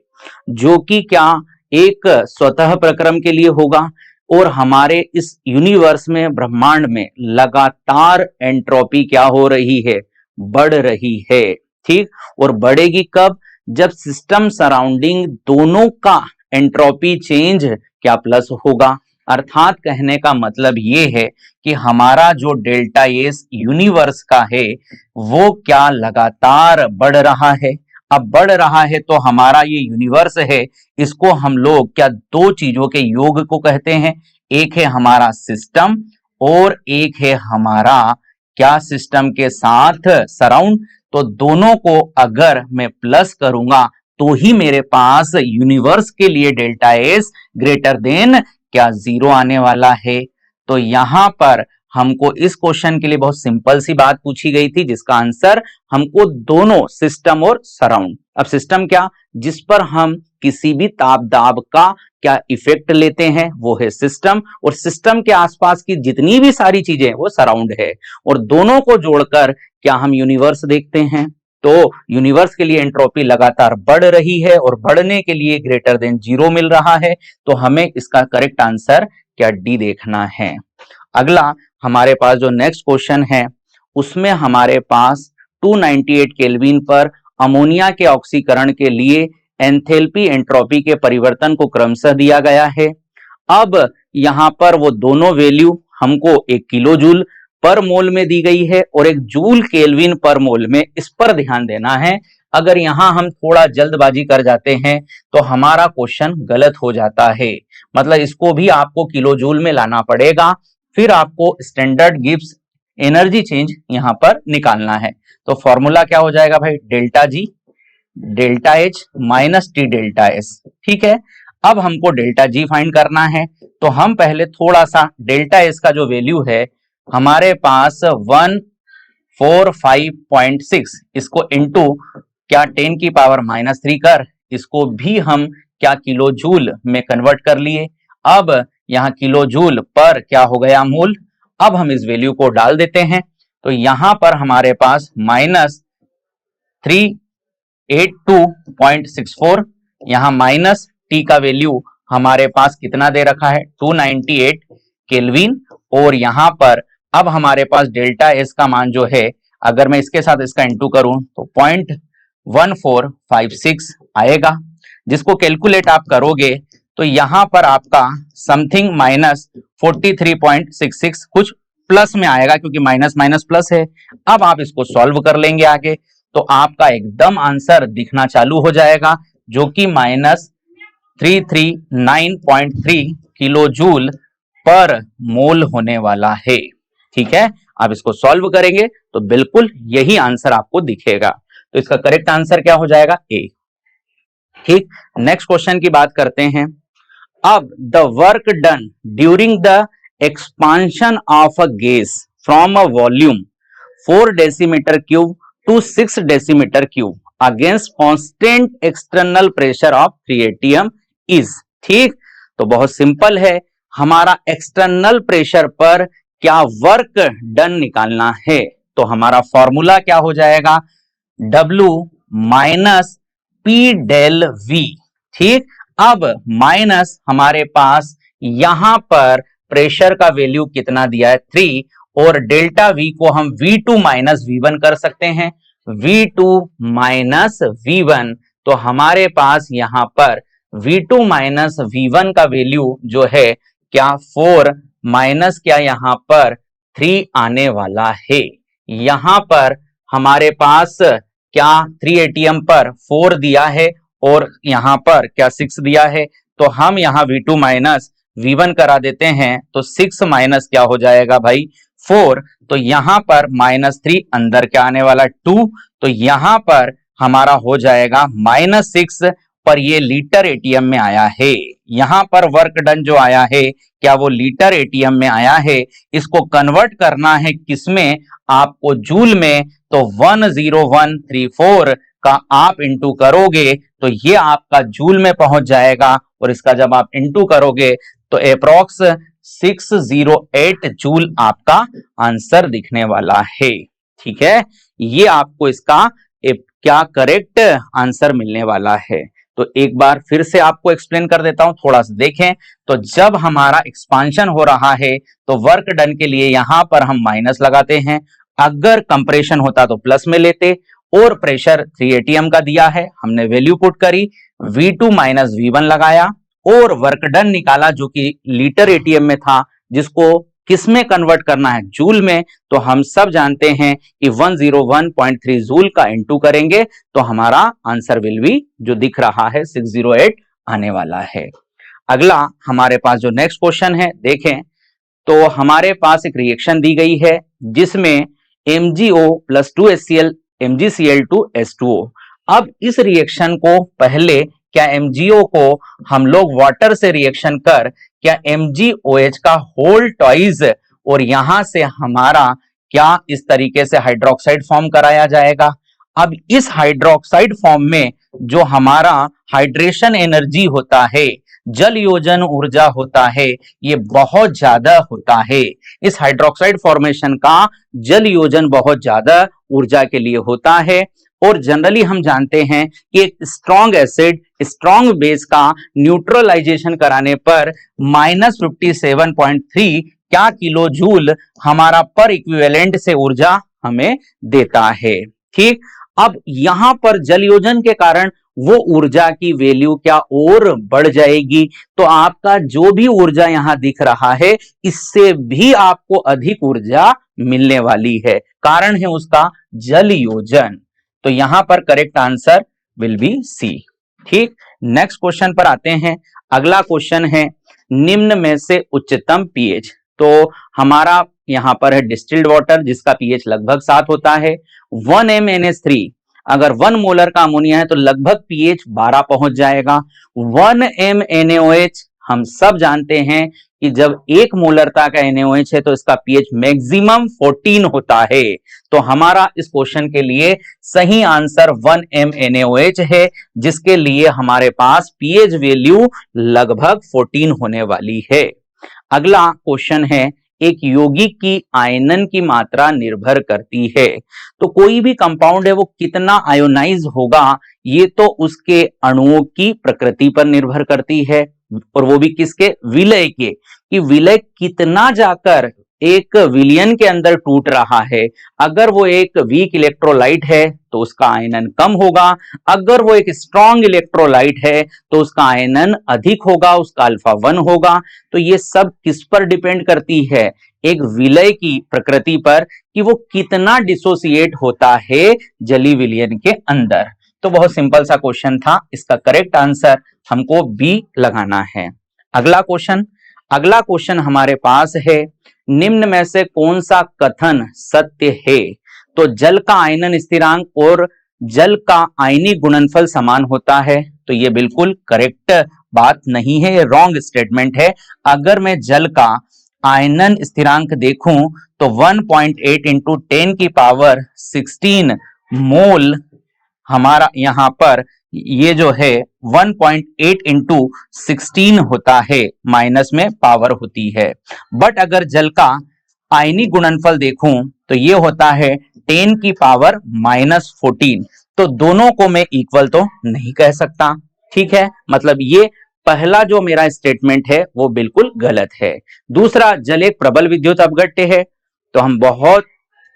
जो कि क्या एक स्वतः प्रक्रम के लिए होगा। और हमारे इस यूनिवर्स में, ब्रह्मांड में लगातार एंट्रोपी क्या हो रही है, बढ़ रही है। ठीक, और बढ़ेगी कब, जब सिस्टम सराउंडिंग दोनों का एंट्रोपी चेंज क्या प्लस होगा। अर्थात कहने का मतलब ये है कि हमारा जो डेल्टा एस यूनिवर्स का है वो क्या लगातार बढ़ रहा है। अब बढ़ रहा है तो हमारा ये यूनिवर्स है, इसको हम लोग क्या दो चीजों के योग को कहते हैं, एक है हमारा सिस्टम और एक है हमारा क्या सिस्टम के साथ सराउंड। तो दोनों को अगर मैं प्लस करूंगा तो ही मेरे पास यूनिवर्स के लिए डेल्टा एस ग्रेटर देन क्या जीरो आने वाला है। तो यहां पर हमको इस क्वेश्चन के लिए बहुत सिंपल सी बात पूछी गई थी, जिसका आंसर हमको दोनों सिस्टम और सराउंड। अब सिस्टम क्या, जिस पर हम किसी भी ताप दाब का क्या इफेक्ट लेते हैं वो है सिस्टम, और सिस्टम के आसपास की जितनी भी सारी चीजें वो सराउंड है, और दोनों को जोड़कर क्या हम यूनिवर्स देखते हैं। तो यूनिवर्स के लिए एंट्रोपी लगातार बढ़ रही है और बढ़ने के लिए ग्रेटर देन जीरो मिल रहा है, तो हमें इसका करेक्ट आंसर क्या डी देखना है। अगला हमारे पास जो नेक्स्ट क्वेश्चन है उसमें हमारे पास 298 केल्विन पर अमोनिया के ऑक्सीकरण के लिए एंथैल्पी एंट्रोपी के परिवर्तन को क्रमशः दिया गया है। अब यहां पर वो दोनों वैल्यू हमको 1 किलो जूल पर मोल में दी गई है और 1 जूल केल्विन पर मोल में, इस पर ध्यान देना है। अगर यहां हम थोड़ा जल्दबाजी कर जाते हैं तो हमारा क्वेश्चन गलत हो जाता है, मतलब इसको भी आपको किलो जूल में लाना पड़ेगा, फिर आपको स्टैंडर्ड गिब्स एनर्जी चेंज यहां पर निकालना है। तो फॉर्मूला क्या हो जाएगा भाई, delta G delta H minus T delta S. ठीक है, अब हमको डेल्टा जी फाइंड करना है, तो हम पहले थोड़ा सा डेल्टा एस का जो वैल्यू है हमारे पास 145.6, इसको इनटू क्या 10 की पावर -3 कर, इसको भी हम क्या किलो जूल में कन्वर्ट कर लिए। अब यहाँ किलो जूल पर क्या हो गया मोल। अब हम इस वैल्यू को डाल देते हैं, तो यहां पर हमारे पास -382.64, यहां माइनस टी का वैल्यू हमारे पास कितना दे रखा है 298 केल्विन, और यहां पर अब हमारे पास डेल्टा एस का मान जो है, अगर मैं इसके साथ इसका इंटू करूं तो 0.1456 आएगा, जिसको कैलकुलेट आप करोगे तो यहां पर आपका समथिंग -43.66 कुछ प्लस में आएगा, क्योंकि माइनस माइनस प्लस है। अब आप इसको सॉल्व कर लेंगे आगे, तो आपका एकदम आंसर दिखना चालू हो जाएगा, जो कि -339.3 किलो जूल पर मोल होने वाला है। ठीक है, आप इसको सॉल्व करेंगे तो बिल्कुल यही आंसर आपको दिखेगा, तो इसका करेक्ट आंसर क्या हो जाएगा, ए। ठीक, नेक्स्ट क्वेश्चन की बात करते हैं। अब the work done during the expansion of a gas from a volume 4 decimetre cube two 6 decimetre cube against constant external pressure of 3 atm is. ठीक, तो बहुत सिंपल है, हमारा एक्सटर्नल प्रेशर पर क्या वर्क डन निकालना है। तो हमारा फॉर्मूला क्या हो जाएगा, W minus P del V. ठीक, अब माइनस हमारे पास यहां पर प्रेशर का वैल्यू कितना दिया है 3, और डेल्टा V को हम V2 माइनस V1 कर सकते हैं, V2 माइनस V1। तो हमारे पास यहां पर V2 माइनस V1 का वैल्यू जो है क्या 4 माइनस क्या यहां पर 3 आने वाला है। यहां पर हमारे पास क्या 3 atm पर 4 दिया है और यहां पर क्या 6 दिया है, तो हम यहां V2 माइनस V1 करा देते हैं, तो 6 माइनस क्या हो जाएगा भाई 4, तो यहां पर -3 अंदर क्या आने वाला 2, तो यहां पर हमारा हो जाएगा -6, पर ये लीटर एटीएम में आया है। यहां पर वर्क डन जो आया है क्या वो लीटर एटीएम में आया है, इसको कन्वर्ट करना है किसमें, आपको जूल में, तो 10134 का आप इंटू करोगे तो ये आपका जूल में पहुंच जाएगा, और इसका जब आप इंटू करोगे तो अप्रोक्स 608 जूल आपका आंसर दिखने वाला है। ठीक है, ये आपको इसका क्या करेक्ट आंसर मिलने वाला है। तो एक बार फिर से आपको एक्सप्लेन कर देता हूं, थोड़ा सा देखें। तो जब हमारा एक्सपांशन हो रहा है तो वर्क डन के लिए यहां पर हम माइनस लगाते हैं, अगर कंप्रेशन होता तो प्लस में लेते, और प्रेशर 3 atm का दिया है, हमने वैल्यू पुट करी, V2 माइनस V1 लगाया और वर्क डन निकाला जो कि लीटर एटीएम में था, जिसको किसमें कन्वर्ट करना है, जूल में। तो हम सब जानते हैं कि 101.3 जूल का इंटू करेंगे तो हमारा आंसर विल बी जो दिख रहा है 608 आने वाला है। अगला हमारे पास जो नेक्स्ट क्वेश्चन है देखें, तो हमारे पास एक रिएक्शन दी गई है जिसमें MgO प्लस 2HCl MgCl2S2O। अब इस रिएक्शन को पहले क्या MgO को हम लोग वाटर से रिएक्शन कर क्या MgOH का होल टॉइज, और यहां से हमारा क्या इस तरीके से हाइड्रोक्साइड फॉर्म कराया जाएगा। अब इस हाइड्रोक्साइड फॉर्म में जो हमारा हाइड्रेशन एनर्जी होता है, जल योजन ऊर्जा होता है, ये बहुत ज्यादा होता है। इस हाइड्रोक्साइड फॉर्मेशन का जल योजन बहुत ज्यादा ऊर्जा के लिए होता है, और जनरली हम जानते हैं कि एक स्ट्रॉन्ग एसिड स्ट्रॉन्ग बेस का न्यूट्रलाइजेशन कराने पर -57.3 क्या किलो जूल हमारा पर इक्विवेलेंट से ऊर्जा हमें देता है। ठीक, अब यहां पर जल योजन के कारण वो ऊर्जा की वैल्यू क्या और बढ़ जाएगी, तो आपका जो भी ऊर्जा यहां दिख रहा है इससे भी आपको अधिक ऊर्जा मिलने वाली है, कारण है उसका जल योजन। तो यहां पर correct answer will be C. ठीक, नेक्स्ट क्वेश्चन पर आते हैं। अगला क्वेश्चन है निम्न में से उच्चतम पीएच। तो हमारा यहां पर है डिस्टिल्ड वाटर जिसका पीएच लगभग 7 होता है। 1 mNH3 अगर 1 मोलर का अमोनिया है तो लगभग पीएच 12 पहुंच जाएगा। 1 mNaOH हम सब जानते हैं कि जब 1 मोलरता का NaOH है तो इसका पीएच मैक्सिमम 14 होता है। तो हमारा इस क्वेश्चन के लिए सही आंसर 1 mNaOH है, जिसके लिए हमारे पास पीएच वैल्यू लगभग 14 होने वाली है। अगला क्वेश्चन है एक यौगिक की आयनन की मात्रा निर्भर करती है। तो कोई भी कंपाउंड है वो कितना आयोनाइज होगा ये तो उसके अणुओं की प्रकृति पर निर्भर करती है, और वो भी किसके, विलय के, कि विलय कितना जाकर एक विलयन के अंदर टूट रहा है। अगर वो एक वीक इलेक्ट्रोलाइट है तो उसका आयनन कम होगा, अगर वो एक स्ट्रॉन्ग इलेक्ट्रोलाइट है तो उसका आयनन अधिक होगा, उसका अल्फा 1 होगा। तो ये सब किस पर डिपेंड करती है, एक विलय की प्रकृति पर, कि वो कितना डिसोसिएट होता है जली विलयन के अंदर। तो बहुत सिंपल सा क्वेश्चन था, इसका करेक्ट आंसर हमको बी लगाना है। अगला क्वेश्चन हमारे पास है निम्न में से कौन सा कथन सत्य है। तो जल का आयनन स्थिरांक और जल का आयनिक गुणनफल समान होता है, तो ये बिल्कुल करेक्ट बात नहीं है, ये रॉन्ग स्टेटमेंट है। अगर मैं जल का आयनन स्थिरांक देखूं तो 1.8 इंटू 10 की पावर 16 मोल हमारा यहाँ पर ये जो है 1.8 इंटू 16 होता है, माइनस में पावर होती है। बट अगर जल का आयनिक गुणनफल देखूं तो ये होता है 10 की पावर -14। तो दोनों को मैं इक्वल तो नहीं कह सकता, ठीक है, मतलब ये पहला जो मेरा स्टेटमेंट है वो बिल्कुल गलत है। दूसरा, जल एक प्रबल विद्युत अपघट्य है, तो हम बहुत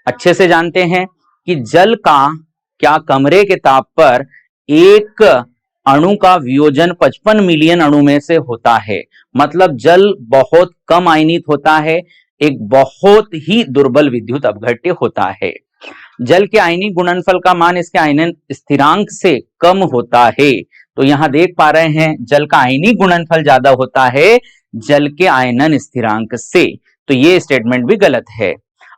अच्छे से जानते हैं कि जल का क्या कमरे के ताप पर एक अणु का वियोजन 55 मिलियन अणु में से होता है, मतलब जल बहुत कम आयनित होता है, एक बहुत ही दुर्बल विद्युत अपघट्य होता है। जल के आयनिक गुणनफल का मान इसके आयनन स्थिरांक से कम होता है, तो यहां देख पा रहे हैं जल का आयनिक गुणनफल ज्यादा होता है जल के आयनन स्थिरांक से, तो ये स्टेटमेंट भी गलत है।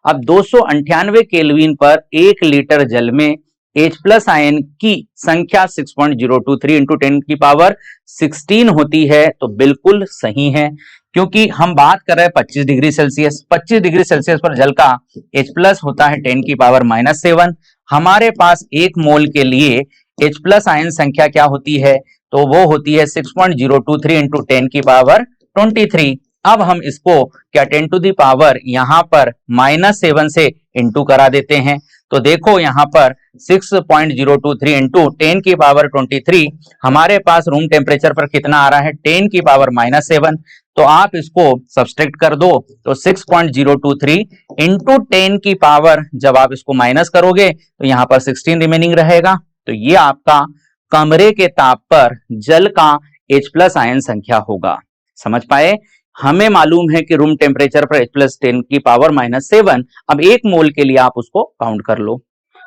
अब 298 केल्विन पर 1 लीटर जल में H+ आयन की संख्या 6.023 इंटू 10 की पावर 16 होती है, तो बिल्कुल सही है, क्योंकि हम बात कर रहे हैं 25 डिग्री सेल्सियस। 25 डिग्री सेल्सियस पर जल का H+ होता है 10 की पावर -7। हमारे पास 1 मोल के लिए H+ आयन संख्या क्या होती है, तो वो होती है 6.023 इंटू 10 की पावर 23। अब हम इसको क्या 10 टू दी पावर यहां पर -7 से इंटू करा देते हैं, तो देखो यहां पर 6.023 इंटू 10 की पावर 23 हमारे पास रूम टेम्परेचर पर कितना आ रहा है 10 की पावर -7, तो आप इसको सब्सट्रैक्ट कर दो, तो 6.023 इंटू 10 की पावर जब आप इसको माइनस करोगे तो यहां पर 16 रिमेनिंग रहेगा, तो ये आपका कमरे के ताप पर जल का H+ आयन संख्या होगा। समझ पाए? हमें मालूम है कि रूम टेम्परेचर पर H+10 की पावर -7, अब 1 मोल के लिए आप उसको काउंट कर लो,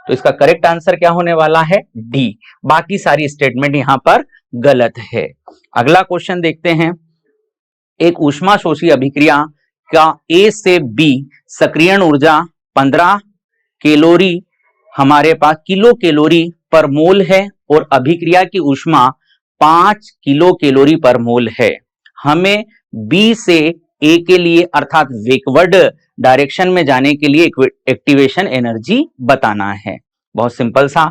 तो इसका करेक्ट आंसर क्या होने वाला है, डी। बाकी सारी स्टेटमेंट यहां पर गलत है। अगला क्वेश्चन देखते हैं। एक ऊष्माशोषी अभिक्रिया का ए से बी सक्रियण ऊर्जा 15 कैलोरी हमारे पास किलो कैलोरी पर मोल है और अभिक्रिया की ऊष्मा 5 किलो कैलोरी पर मोल है। हमें बी से ए के लिए अर्थात वेकवर्ड डायरेक्शन में जाने के लिए एक्टिवेशन एनर्जी बताना है। बहुत सिंपल सा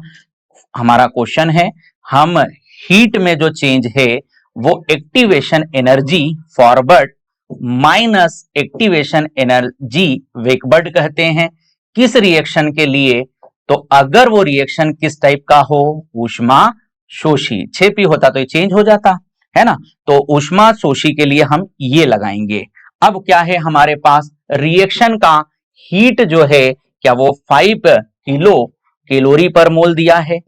हमारा क्वेश्चन है। हम हीट में जो चेंज है वो activation energy forward minus activation energy backward कहते हैं। किस रिएक्शन के लिए, तो अगर वो रिएक्शन किस टाइप का हो, ऊष्मा शोषी, 6p होता तो ये चेंज हो जाता है ना, तो ऊष्मा शोषी के लिए हम ये लगाएंगे। अब क्या है हमारे पास रिएक्शन का हीट जो है क्या वो 5 किलो कैलोरी पर मोल दिया है।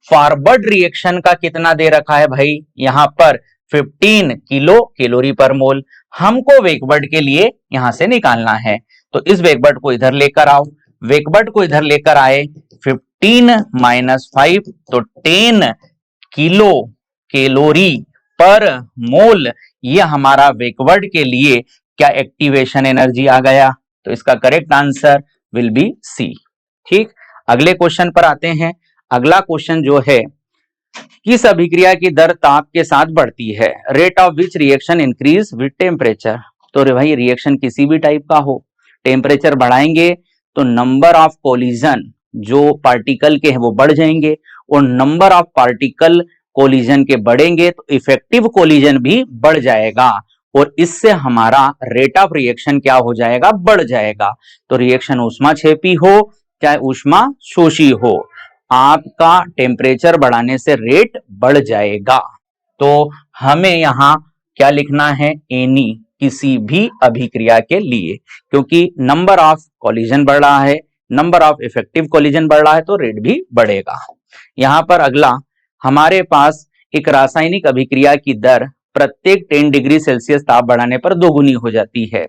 फॉरवर्ड रिएक्शन का कितना दे रखा है भाई, यहां पर 15 किलो कैलोरी पर मोल। हमको वेकवर्ड के लिए यहां से निकालना है, तो इस वेकवर्ड को इधर लेकर आओ, वेकवर्ड को इधर लेकर आए, 15 - 5 तो 10 किलो कैलोरी पर मोल, ये हमारा वेकवर्ड के लिए क्या एक्टिवेशन एनर्जी आ गया, तो इसका correct answer will be C. ठीक, अगले क्वेश्चन पर आते हैं। अगला क्वेश्चन जो है, किस अभिक्रिया की दर ताप के साथ बढ़ती है, rate of which reaction increase with temperature. तो भाई रिएक्शन किसी भी टाइप का हो, टेम्परेचर बढ़ाएंगे तो नंबर ऑफ कोलिजन जो पार्टिकल के हैं वो बढ़ जाएंगे, और नंबर ऑफ पार्टिकल कोलिजन के बढ़ेंगे तो इफेक्टिव कोलिजन भी बढ़ जाएगा, और इससे हमारा रेट ऑफ रिएक्शन क्या हो जाएगा, बढ़ जाएगा। तो रिएक्शन ऊष्माक्षेपी हो चाहे ऊष्मा शोषी हो, आपका टेम्परेचर बढ़ाने से रेट बढ़ जाएगा। तो हमें यहां क्या लिखना है, एनी, किसी भी अभिक्रिया के लिए, क्योंकि नंबर ऑफ कोलिजन बढ़ रहा है, नंबर ऑफ इफेक्टिव कोलिजन बढ़ रहा है, तो रेट भी बढ़ेगा। यहां पर अगला हमारे पास एक रासायनिक अभिक्रिया की दर प्रत्येक 10 डिग्री सेल्सियस ताप बढ़ाने पर दोगुनी हो जाती है।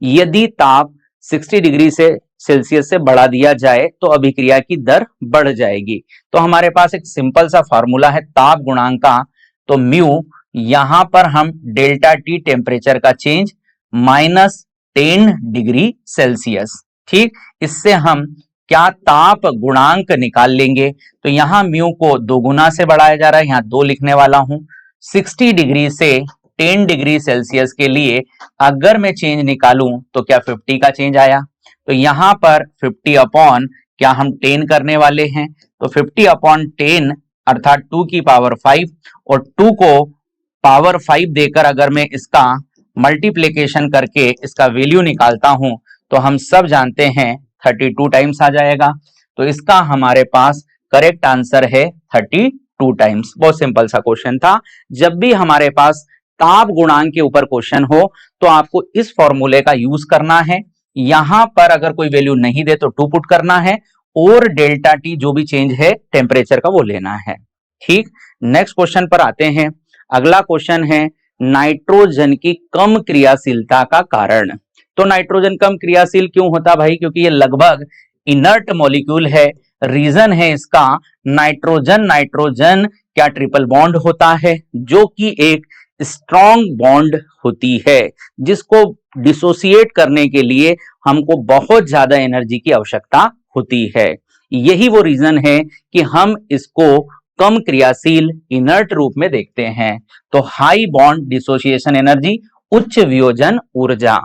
यदि ताप 60 डिग्री से सेल्सियस से बढ़ा दिया जाए तो अभिक्रिया की दर बढ़ जाएगी। तो हमारे पास एक सिंपल सा फॉर्मूला है ताप गुणांक का, तो म्यू, यहां पर हम डेल्टा टी टेम्परेचर का चेंज -10 डिग्री सेल्सियस, ठीक, इससे हम क्या ताप गुणांक निकाल लेंगे। तो यहां म्यू को दोगुना से बढ़ाया जा रहा है, यहां 2 लिखने वाला हूं, 60 डिग्री से 10 डिग्री सेल्सियस के लिए अगर मैं चेंज निकालूं तो क्या 50 का चेंज आया? तो यहां पर 50 अपॉन क्या हम 10 करने वाले हैं, तो 50 अपॉन 10 अर्थात 2 की पावर 5, और 2 को पावर 5 देकर अगर मैं इसका मल्टीप्लीकेशन करके इसका वैल्यू निकालता हूं तो हम सब जानते हैं 32 टाइम्स आ जाएगा। तो इसका हमारे पास करेक्ट आंसर है 32 टाइम्स। बहुत सिंपल सा क्वेश्चन था। जब भी हमारे पास ताप गुणांक के ऊपर क्वेश्चन हो तो आपको इस फॉर्मूले का यूज करना है। यहां पर अगर कोई वैल्यू नहीं दे तो 2 पुट करना है और डेल्टा टी जो भी चेंज है टेम्परेचर का वो लेना है। ठीक, नेक्स्ट क्वेश्चन पर आते हैं। अगला क्वेश्चन है नाइट्रोजन की कम क्रियाशीलता का कारण। तो नाइट्रोजन कम क्रियाशील क्यों होता भाई? क्योंकि ये लगभग इनर्ट मॉलिक्यूल है। रीजन है इसका नाइट्रोजन नाइट्रोजन क्या ट्रिपल बॉन्ड होता है जो कि एक स्ट्रॉन्ग बॉन्ड होती है, जिसको डिसोसिएट करने के लिए हमको बहुत ज्यादा एनर्जी की आवश्यकता होती है। यही वो रीजन है कि हम इसको कम क्रियाशील इनर्ट रूप में देखते हैं। तो हाई बॉन्ड डिसोसिएशन एनर्जी, उच्च वियोजन ऊर्जा।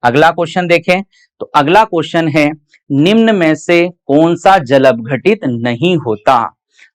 अगला क्वेश्चन देखें। तो अगला क्वेश्चन है निम्न में से कौन सा जल अपघटित नहीं होता?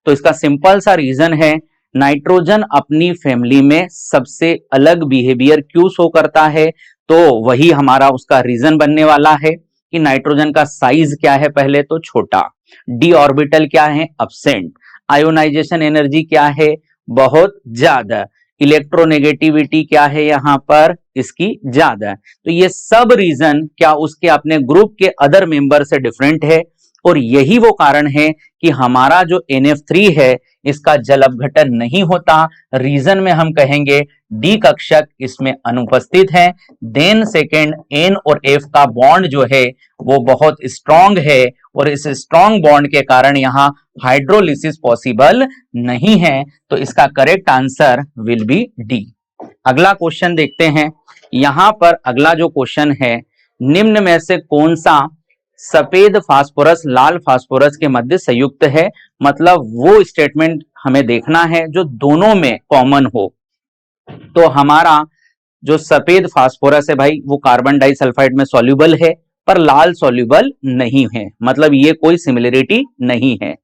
तो इसका सिंपल सा रीजन है नाइट्रोजन अपनी फैमिली में सबसे अलग बिहेवियर क्यों शो करता है? तो वही हमारा उसका रीजन बनने वाला है कि नाइट्रोजन का साइज क्या है? पहले तो छोटा, डी ऑर्बिटल क्या है? एब्सेंट, आयोनाइजेशन एनर्जी क्या है? बहुत ज्यादा, इलेक्ट्रोनेगेटिविटी क्या है यहाँ पर? इसकी ज्यादा। तो ये सब रीजन क्या उसके अपने ग्रुप के अदर मेंबर से डिफरेंट है, और यही वो कारण है कि हमारा जो NF3 है इसका जल अपघटन नहीं होता। रीजन में हम कहेंगे डी कक्षक इसमें अनुपस्थित है। देन सेकेंड N और F का बॉन्ड जो है वो बहुत स्ट्रॉन्ग है, और इस स्ट्रॉन्ग बॉन्ड के कारण यहाँ हाइड्रोलिसिस पॉसिबल नहीं है। तो इसका correct answer will B D. अगला क्वेश्चन देखते हैं। यहां पर अगला जो क्वेश्चन है निम्न में से कौन सा सफेद फास्फोरस लाल फास्फोरस के मध्य संयुक्त है? मतलब वो स्टेटमेंट हमें देखना है जो दोनों में कॉमन हो। तो हमारा जो सफेद फास्फोरस है भाई वो कार्बन डाइसल्फाइड में सॉल्युबल है पर लाल सॉल्युबल नहीं है, मतलब ये कोई सिमिलरिटी नहीं है।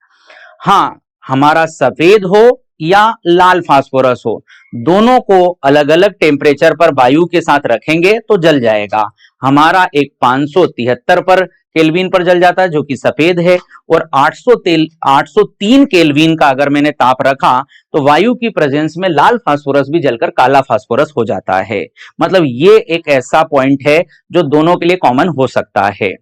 हाँ, हमारा सफेद हो या लाल फास्फोरस हो, दोनों को अलग अलग टेम्परेचर पर वायु के साथ रखेंगे तो जल जाएगा। हमारा एक 573 पर केल्विन पर जल जाता है जो कि सफेद है, और 803 केल्विन का अगर मैंने ताप रखा तो वायु की प्रेजेंस में लाल फास्फोरस भी जलकर काला फास्फोरस हो जाता है। मतलब ये एक ऐसा पॉइंट है जो दोनों के लिए कॉमन हो सकता है।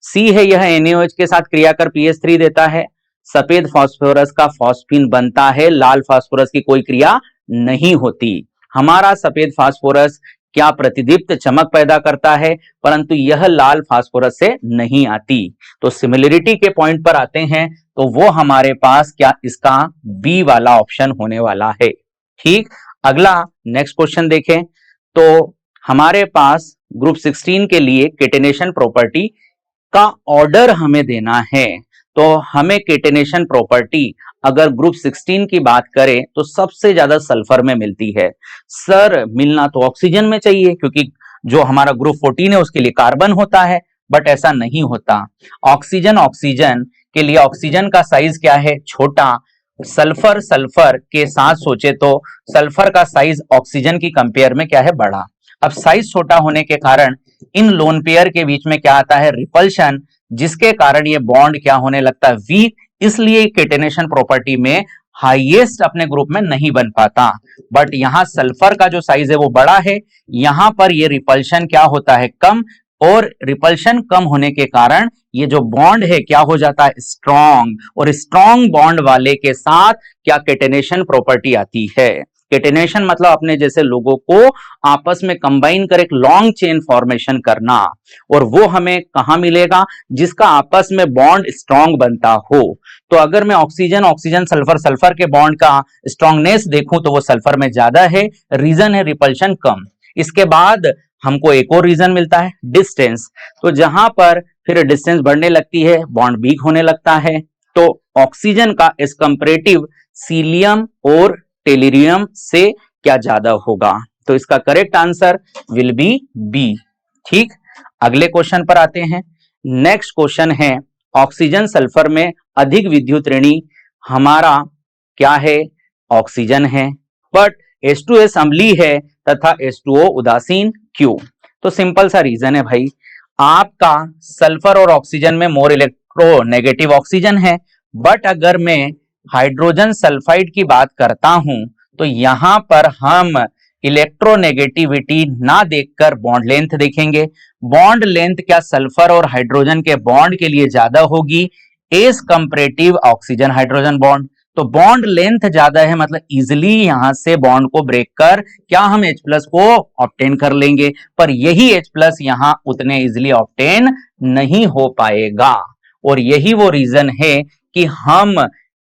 सी है यह NaOH के साथ क्रिया कर PH3 देता है। सफेद फास्फोरस का फॉस्फीन बनता है, लाल फास्फोरस की कोई क्रिया नहीं होती। हमारा सफेद फास्फोरस क्या प्रतिदीप्त चमक पैदा करता है, परंतु यह लाल फास्फोरस से नहीं आती। तो सिमिलरिटी के पॉइंट पर आते हैं तो वो हमारे पास क्या इसका बी वाला ऑप्शन होने वाला है। ठीक, अगला नेक्स्ट क्वेश्चन देखें। तो हमारे पास ग्रुप 16 के लिए केटेनेशन प्रॉपर्टी का ऑर्डर हमें देना है। तो हमें केटेनेशन प्रॉपर्टी अगर ग्रुप 16 की बात करें तो सबसे ज्यादा सल्फर में मिलती है। सर मिलना तो ऑक्सीजन में चाहिए क्योंकि जो हमारा ग्रुप 14 है उसके लिए कार्बन होता है, बट ऐसा नहीं होता। ऑक्सीजन के लिए ऑक्सीजन का साइज क्या है? छोटा। सल्फर के साथ सोचे तो सल्फर का साइज ऑक्सीजन की कंपेयर में क्या है? बड़ा। अब साइज छोटा होने के कारण इन लोन पेयर के बीच में क्या आता है? रिपल्शन, जिसके कारण ये बॉन्ड क्या होने लगता है? वीक। इसलिए केटेनेशन प्रॉपर्टी में हाईएस्ट अपने ग्रुप में नहीं बन पाता। बट यहां सल्फर का जो साइज है वो बड़ा है, यहां पर ये रिपल्शन क्या होता है? कम, और रिपल्शन कम होने के कारण ये जो बॉन्ड है क्या हो जाता है? स्ट्रॉन्ग। और स्ट्रॉन्ग बॉन्ड वाले के साथ क्या केटेनेशन प्रॉपर्टी आती है? केटेनेशन मतलब अपने जैसे लोगों को आपस में कंबाइन कर एक लॉन्ग चेन फॉर्मेशन करना, और वो हमें कहां मिलेगा? जिसका आपस में बॉन्ड स्ट्रॉन्ग बनता हो। तो अगर मैं ऑक्सीजन सल्फर के बॉन्ड का स्ट्रॉन्गनेस देखूं तो वो सल्फर में ज्यादा है, रीजन है रिपल्शन कम। इसके बाद हमको एक और रीजन मिलता है डिस्टेंस। तो जहां पर फिर डिस्टेंस बढ़ने लगती है बॉन्ड वीक होने लगता है। तो ऑक्सीजन का इस कंपैरेटिव सीलियम और टेलिरियम से क्या ज्यादा होगा? तो इसका correct answer will be B. ठीक, अगले क्वेश्चन पर आते हैं। नेक्स्ट क्वेश्चन है ऑक्सीजन सल्फर में अधिक विद्युत ऋणी हमारा क्या है? ऑक्सीजन है, बट H2S अम्लीय है तथा H2O उदासीन, क्यों? तो सिंपल सा रीजन है भाई, आपका सल्फर और ऑक्सीजन में मोर इलेक्ट्रोनेगेटिव ऑक्सीजन है, बट अगर मैं हाइड्रोजन सल्फाइड की बात करता हूं तो यहां पर हम इलेक्ट्रोनेगेटिविटी ना देखकर बॉन्ड लेंथ देखेंगे। बॉन्ड लेंथ क्या सल्फर और हाइड्रोजन के बॉन्ड के लिए ज्यादा होगी as comparative oxygen hydrogen bond? तो बॉन्ड लेंथ ज्यादा है, मतलब इजिली यहां से बॉन्ड को ब्रेक कर क्या हम H प्लस को ऑब्टेन कर लेंगे, पर यही H प्लस यहां उतने इजिली ऑब्टेन नहीं हो पाएगा। और यही वो रीजन है कि हम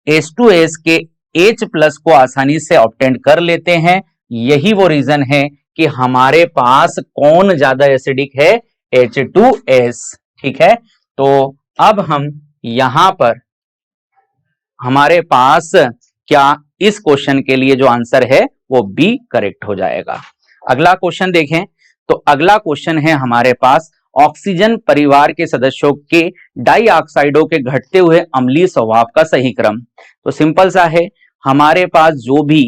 H2S के H प्लस को आसानी से ऑब्टेन कर लेते हैं। यही वो रीजन है कि हमारे पास कौन ज्यादा एसिडिक है? H2S। ठीक है, तो अब हम यहां पर हमारे पास क्या इस क्वेश्चन के लिए जो आंसर है वो बी करेक्ट हो जाएगा। अगला क्वेश्चन देखें, तो अगला क्वेश्चन है हमारे पास ऑक्सीजन परिवार के सदस्यों के डाइऑक्साइडों के घटते हुए अम्लीय स्वभाव का सही क्रम। तो सिंपल सा है, हमारे पास जो भी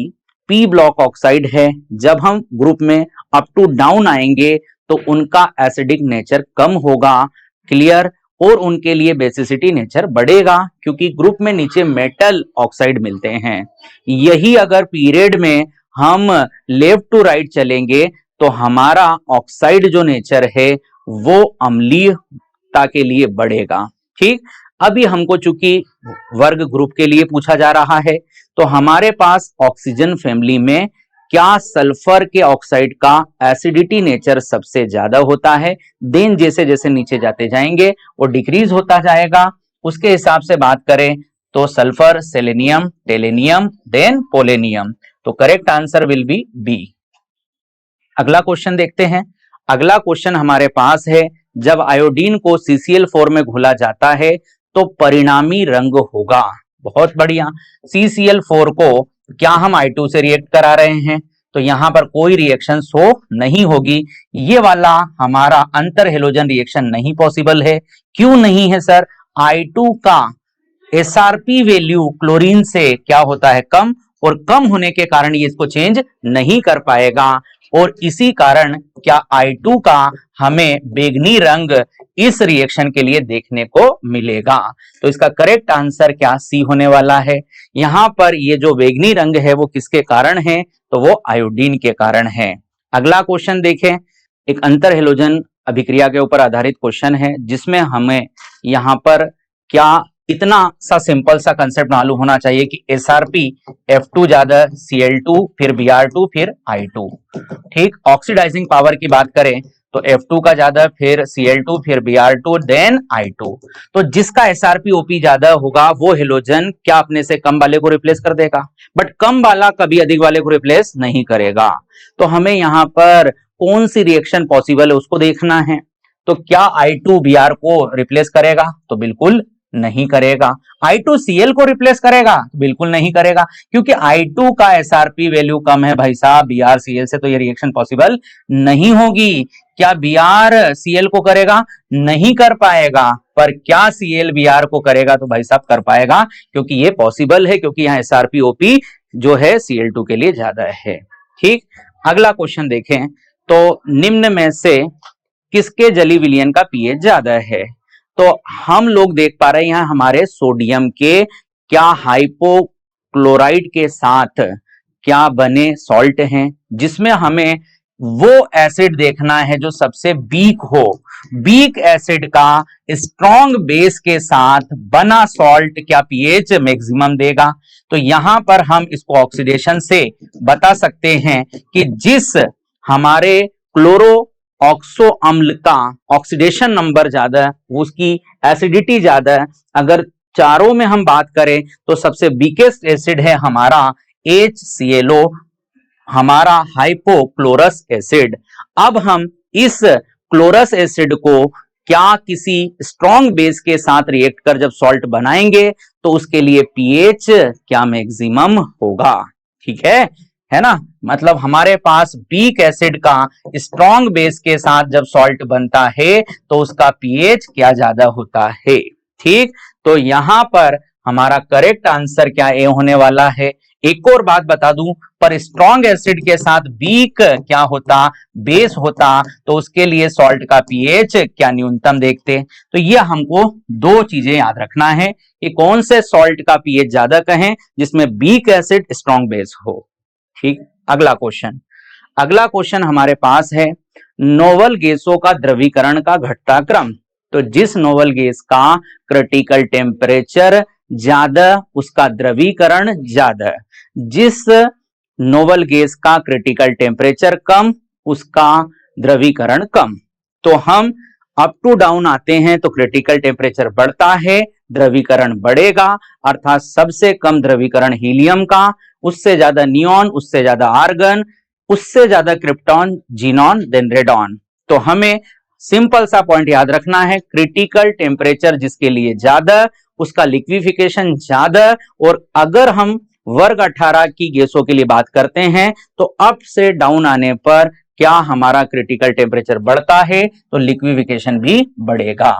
पी ब्लॉक ऑक्साइड है, जब हम ग्रुप में अप टू डाउन आएंगे तो उनका एसिडिक नेचर कम होगा, क्लियर, और उनके लिए बेसिसिटी नेचर बढ़ेगा क्योंकि ग्रुप में नीचे मेटल ऑक्साइड मिलते हैं। यही अगर पीरियड में हम लेफ्ट टू राइट चलेंगे तो हमारा ऑक्साइड जो नेचर है वो अम्लीयता के लिए बढ़ेगा। ठीक, अभी हमको चूंकि वर्ग ग्रुप के लिए पूछा जा रहा है, तो हमारे पास ऑक्सीजन फैमिली में क्या सल्फर के ऑक्साइड का एसिडिटी नेचर सबसे ज्यादा होता है? देन जैसे जैसे नीचे जाते जाएंगे वो डिक्रीज होता जाएगा। उसके हिसाब से बात करें तो sulphur, selenium, tellurium, then polonium. तो correct answer will be B. अगला क्वेश्चन देखते हैं। अगला क्वेश्चन हमारे पास है, जब आयोडीन को CCl4 में घोला जाता है तो परिणामी रंग होगा। बहुत बढ़िया, CCl4 को क्या हम I2 से रिएक्ट करा रहे हैं, तो यहां पर कोई रिएक्शन शो नहीं होगी। ये वाला हमारा अंतर हेलोजन रिएक्शन नहीं पॉसिबल है। क्यों नहीं है सर? I2 का SRP वैल्यू क्लोरीन से क्या होता है? कम, और कम होने के कारण ये इसको चेंज नहीं कर पाएगा, और इसी कारण क्या I2 का हमें बैंगनी रंग इस रिएक्शन के लिए देखने को मिलेगा। तो इसका करेक्ट आंसर क्या सी होने वाला है। यहां पर ये जो बैंगनी रंग है वो किसके कारण है? तो वो आयोडीन के कारण है। अगला क्वेश्चन देखें, एक अंतर हेलोजन अभिक्रिया के ऊपर आधारित क्वेश्चन है जिसमें हमें यहां पर क्या इतना सा सिंपल सा कंसेप्ट मालूम होना चाहिए कि SRP F2 ज्यादा, Cl2, फिर Br2, फिर I2। ठीक, ऑक्सीडाइजिंग पावर की बात करें तो F2 का ज्यादा, फिर Cl2, फिर Br2, देन I2। तो जिसका SRP OP ज्यादा होगा वो हेलोजन क्या अपने से कम वाले को रिप्लेस कर देगा, बट कम वाला कभी अधिक वाले को रिप्लेस नहीं करेगा। तो हमें यहां पर कौन सी रिएक्शन पॉसिबल है उसको देखना है। तो क्या I2 Br को रिप्लेस करेगा? तो बिल्कुल नहीं करेगा। I2 Cl को रिप्लेस करेगा? बिल्कुल नहीं करेगा, क्योंकि I2 का SRP वैल्यू कम है भाई साहब Br Cl से, तो ये रिएक्शन पॉसिबल नहीं होगी। क्या Br Cl को करेगा? नहीं कर पाएगा। पर क्या Cl Br को करेगा? तो भाई साहब कर पाएगा, क्योंकि ये पॉसिबल है, क्योंकि यहाँ SRP OP जो है Cl2 के लिए ज्यादा है। ठीक, अगला क्वेश्चन देखें, तो निम्न में से किसके जलीय विलयन का pH ज्यादा है? तो हम लोग देख पा रहे हैं यहाँ हमारे सोडियम के क्या हाइपोक्लोराइड के साथ क्या बने सॉल्ट हैं, जिसमें हमें वो एसिड देखना है जो सबसे वीक हो। वीक एसिड का स्ट्रॉन्ग बेस के साथ बना सॉल्ट क्या पीएच मैक्सिमम देगा। तो यहां पर हम इसको ऑक्सीडेशन से बता सकते हैं कि जिस हमारे क्लोरो ऑक्सो अम्ल का ऑक्सीडेशन नंबर ज्यादा है, उसकी एसिडिटी ज्यादा है। अगर चारों में हम बात करें तो सबसे वीकेस्ट एसिड है हमारा HClO, हमारा हाइपोक्लोरस एसिड। अब हम इस क्लोरस एसिड को क्या किसी स्ट्रॉन्ग बेस के साथ रिएक्ट कर जब सॉल्ट बनाएंगे तो उसके लिए पीएच क्या मैक्सिमम होगा। ठीक है, है ना, मतलब हमारे पास वीक एसिड का स्ट्रॉन्ग बेस के साथ जब सॉल्ट बनता है तो उसका पीएच क्या ज्यादा होता है। ठीक, तो यहां पर हमारा करेक्ट आंसर क्या ए होने वाला है। एक और बात बता दूं, पर स्ट्रॉन्ग एसिड के साथ वीक क्या होता, बेस होता, तो उसके लिए सॉल्ट का पीएच क्या न्यूनतम देखते। तो ये हमको दो चीजें याद रखना है कि कौन से सॉल्ट का पीएच ज्यादा कहें जिसमें वीक एसिड स्ट्रॉन्ग बेस हो। ठीक, अगला क्वेश्चन हमारे पास है नोवल गैसों का द्रवीकरण का घटता क्रम। तो जिस नोवल गैस का क्रिटिकल टेम्परेचर ज्यादा उसका द्रवीकरण ज्यादा, जिस नोवल गैस का क्रिटिकल टेम्परेचर कम उसका द्रवीकरण कम। तो हम अप टू डाउन आते हैं तो क्रिटिकल टेम्परेचर बढ़ता है, द्रवीकरण बढ़ेगा, अर्थात सबसे कम द्रवीकरण हीलियम का, उससे ज्यादा नियॉन, उससे ज्यादा आर्गन, उससे ज्यादा क्रिप्टॉन, जीनॉन, देन रेडॉन। तो हमें सिंपल सा पॉइंट याद रखना है, क्रिटिकल टेम्परेचर जिसके लिए ज्यादा उसका लिक्विफिकेशन ज्यादा। और अगर हम वर्ग 18 की गैसों के लिए बात करते हैं तो अप से डाउन आने पर क्या हमारा क्रिटिकल टेम्परेचर बढ़ता है तो लिक्विफिकेशन भी बढ़ेगा।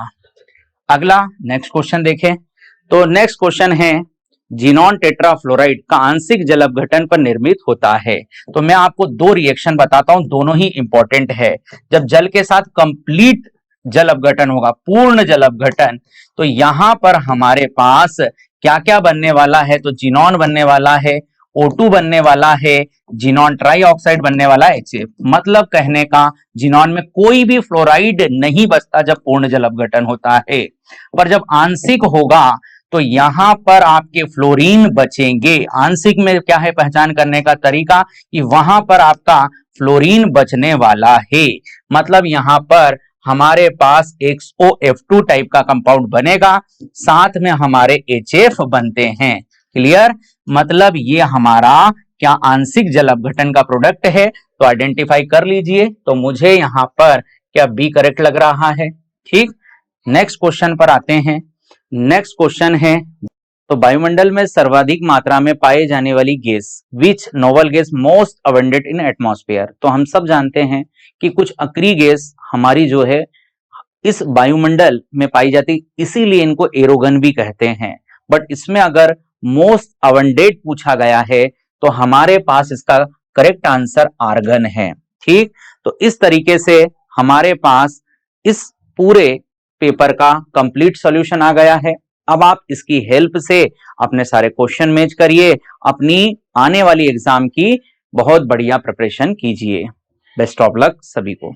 अगला नेक्स्ट क्वेश्चन देखें। तो नेक्स्ट क्वेश्चन है जीनॉन टेट्राफ्लोराइड का आंशिक जल अपघटन पर निर्मित होता है। तो मैं आपको दो रिएक्शन बताता हूं, दोनों ही इंपॉर्टेंट है। जब जल के साथ कंप्लीट जल अपघटन होगा, पूर्ण जल अपघटन, तो यहां पर हमारे पास क्या क्या बनने वाला है, तो जीनॉन बनने वाला है, O2 बनने वाला है, जीनॉन ट्राई ऑक्साइड बनने वाला है, HF। मतलब कहने का जीनॉन में कोई भी फ्लोराइड नहीं बचता जब पूर्ण जल अपघटन होता है, पर जब आंशिक होगा तो यहां पर आपके फ्लोरीन बचेंगे। आंशिक में क्या है पहचान करने का तरीका कि वहां पर आपका फ्लोरीन बचने वाला है, मतलब यहां पर हमारे पास XOF2 टाइप का कंपाउंड बनेगा, साथ में हमारे HF बनते हैं। क्लियर, मतलब ये हमारा क्या आंशिक जल अपघटन का प्रोडक्ट है, तो आइडेंटिफाई कर लीजिए। तो मुझे यहां पर क्या बी करेक्ट लग रहा है। ठीक, नेक्स्ट क्वेश्चन पर आते हैं। नेक्स्ट क्वेश्चन है तो वायुमंडल में सर्वाधिक मात्रा में पाए जाने वाली गैस, विच नोवल गैस मोस्ट अबंडेंट इन एटमॉस्फेयर। तो हम सब जानते हैं कि कुछ अक्री गैस हमारी जो है इस वायुमंडल में पाई जाती, इसीलिए इनको एरोगन भी कहते हैं। बट इसमें अगर मोस्ट अबंडेंट पूछा गया है तो हमारे पास इसका करेक्ट आंसर आर्गन है। ठीक, तो इस तरीके से हमारे पास इस पूरे पेपर का कंप्लीट सॉल्यूशन आ गया है। अब आप इसकी हेल्प से अपने सारे क्वेश्चन मैच करिए, अपनी आने वाली एग्जाम की बहुत बढ़िया प्रिपरेशन कीजिए। बेस्ट ऑफ लक सभी को।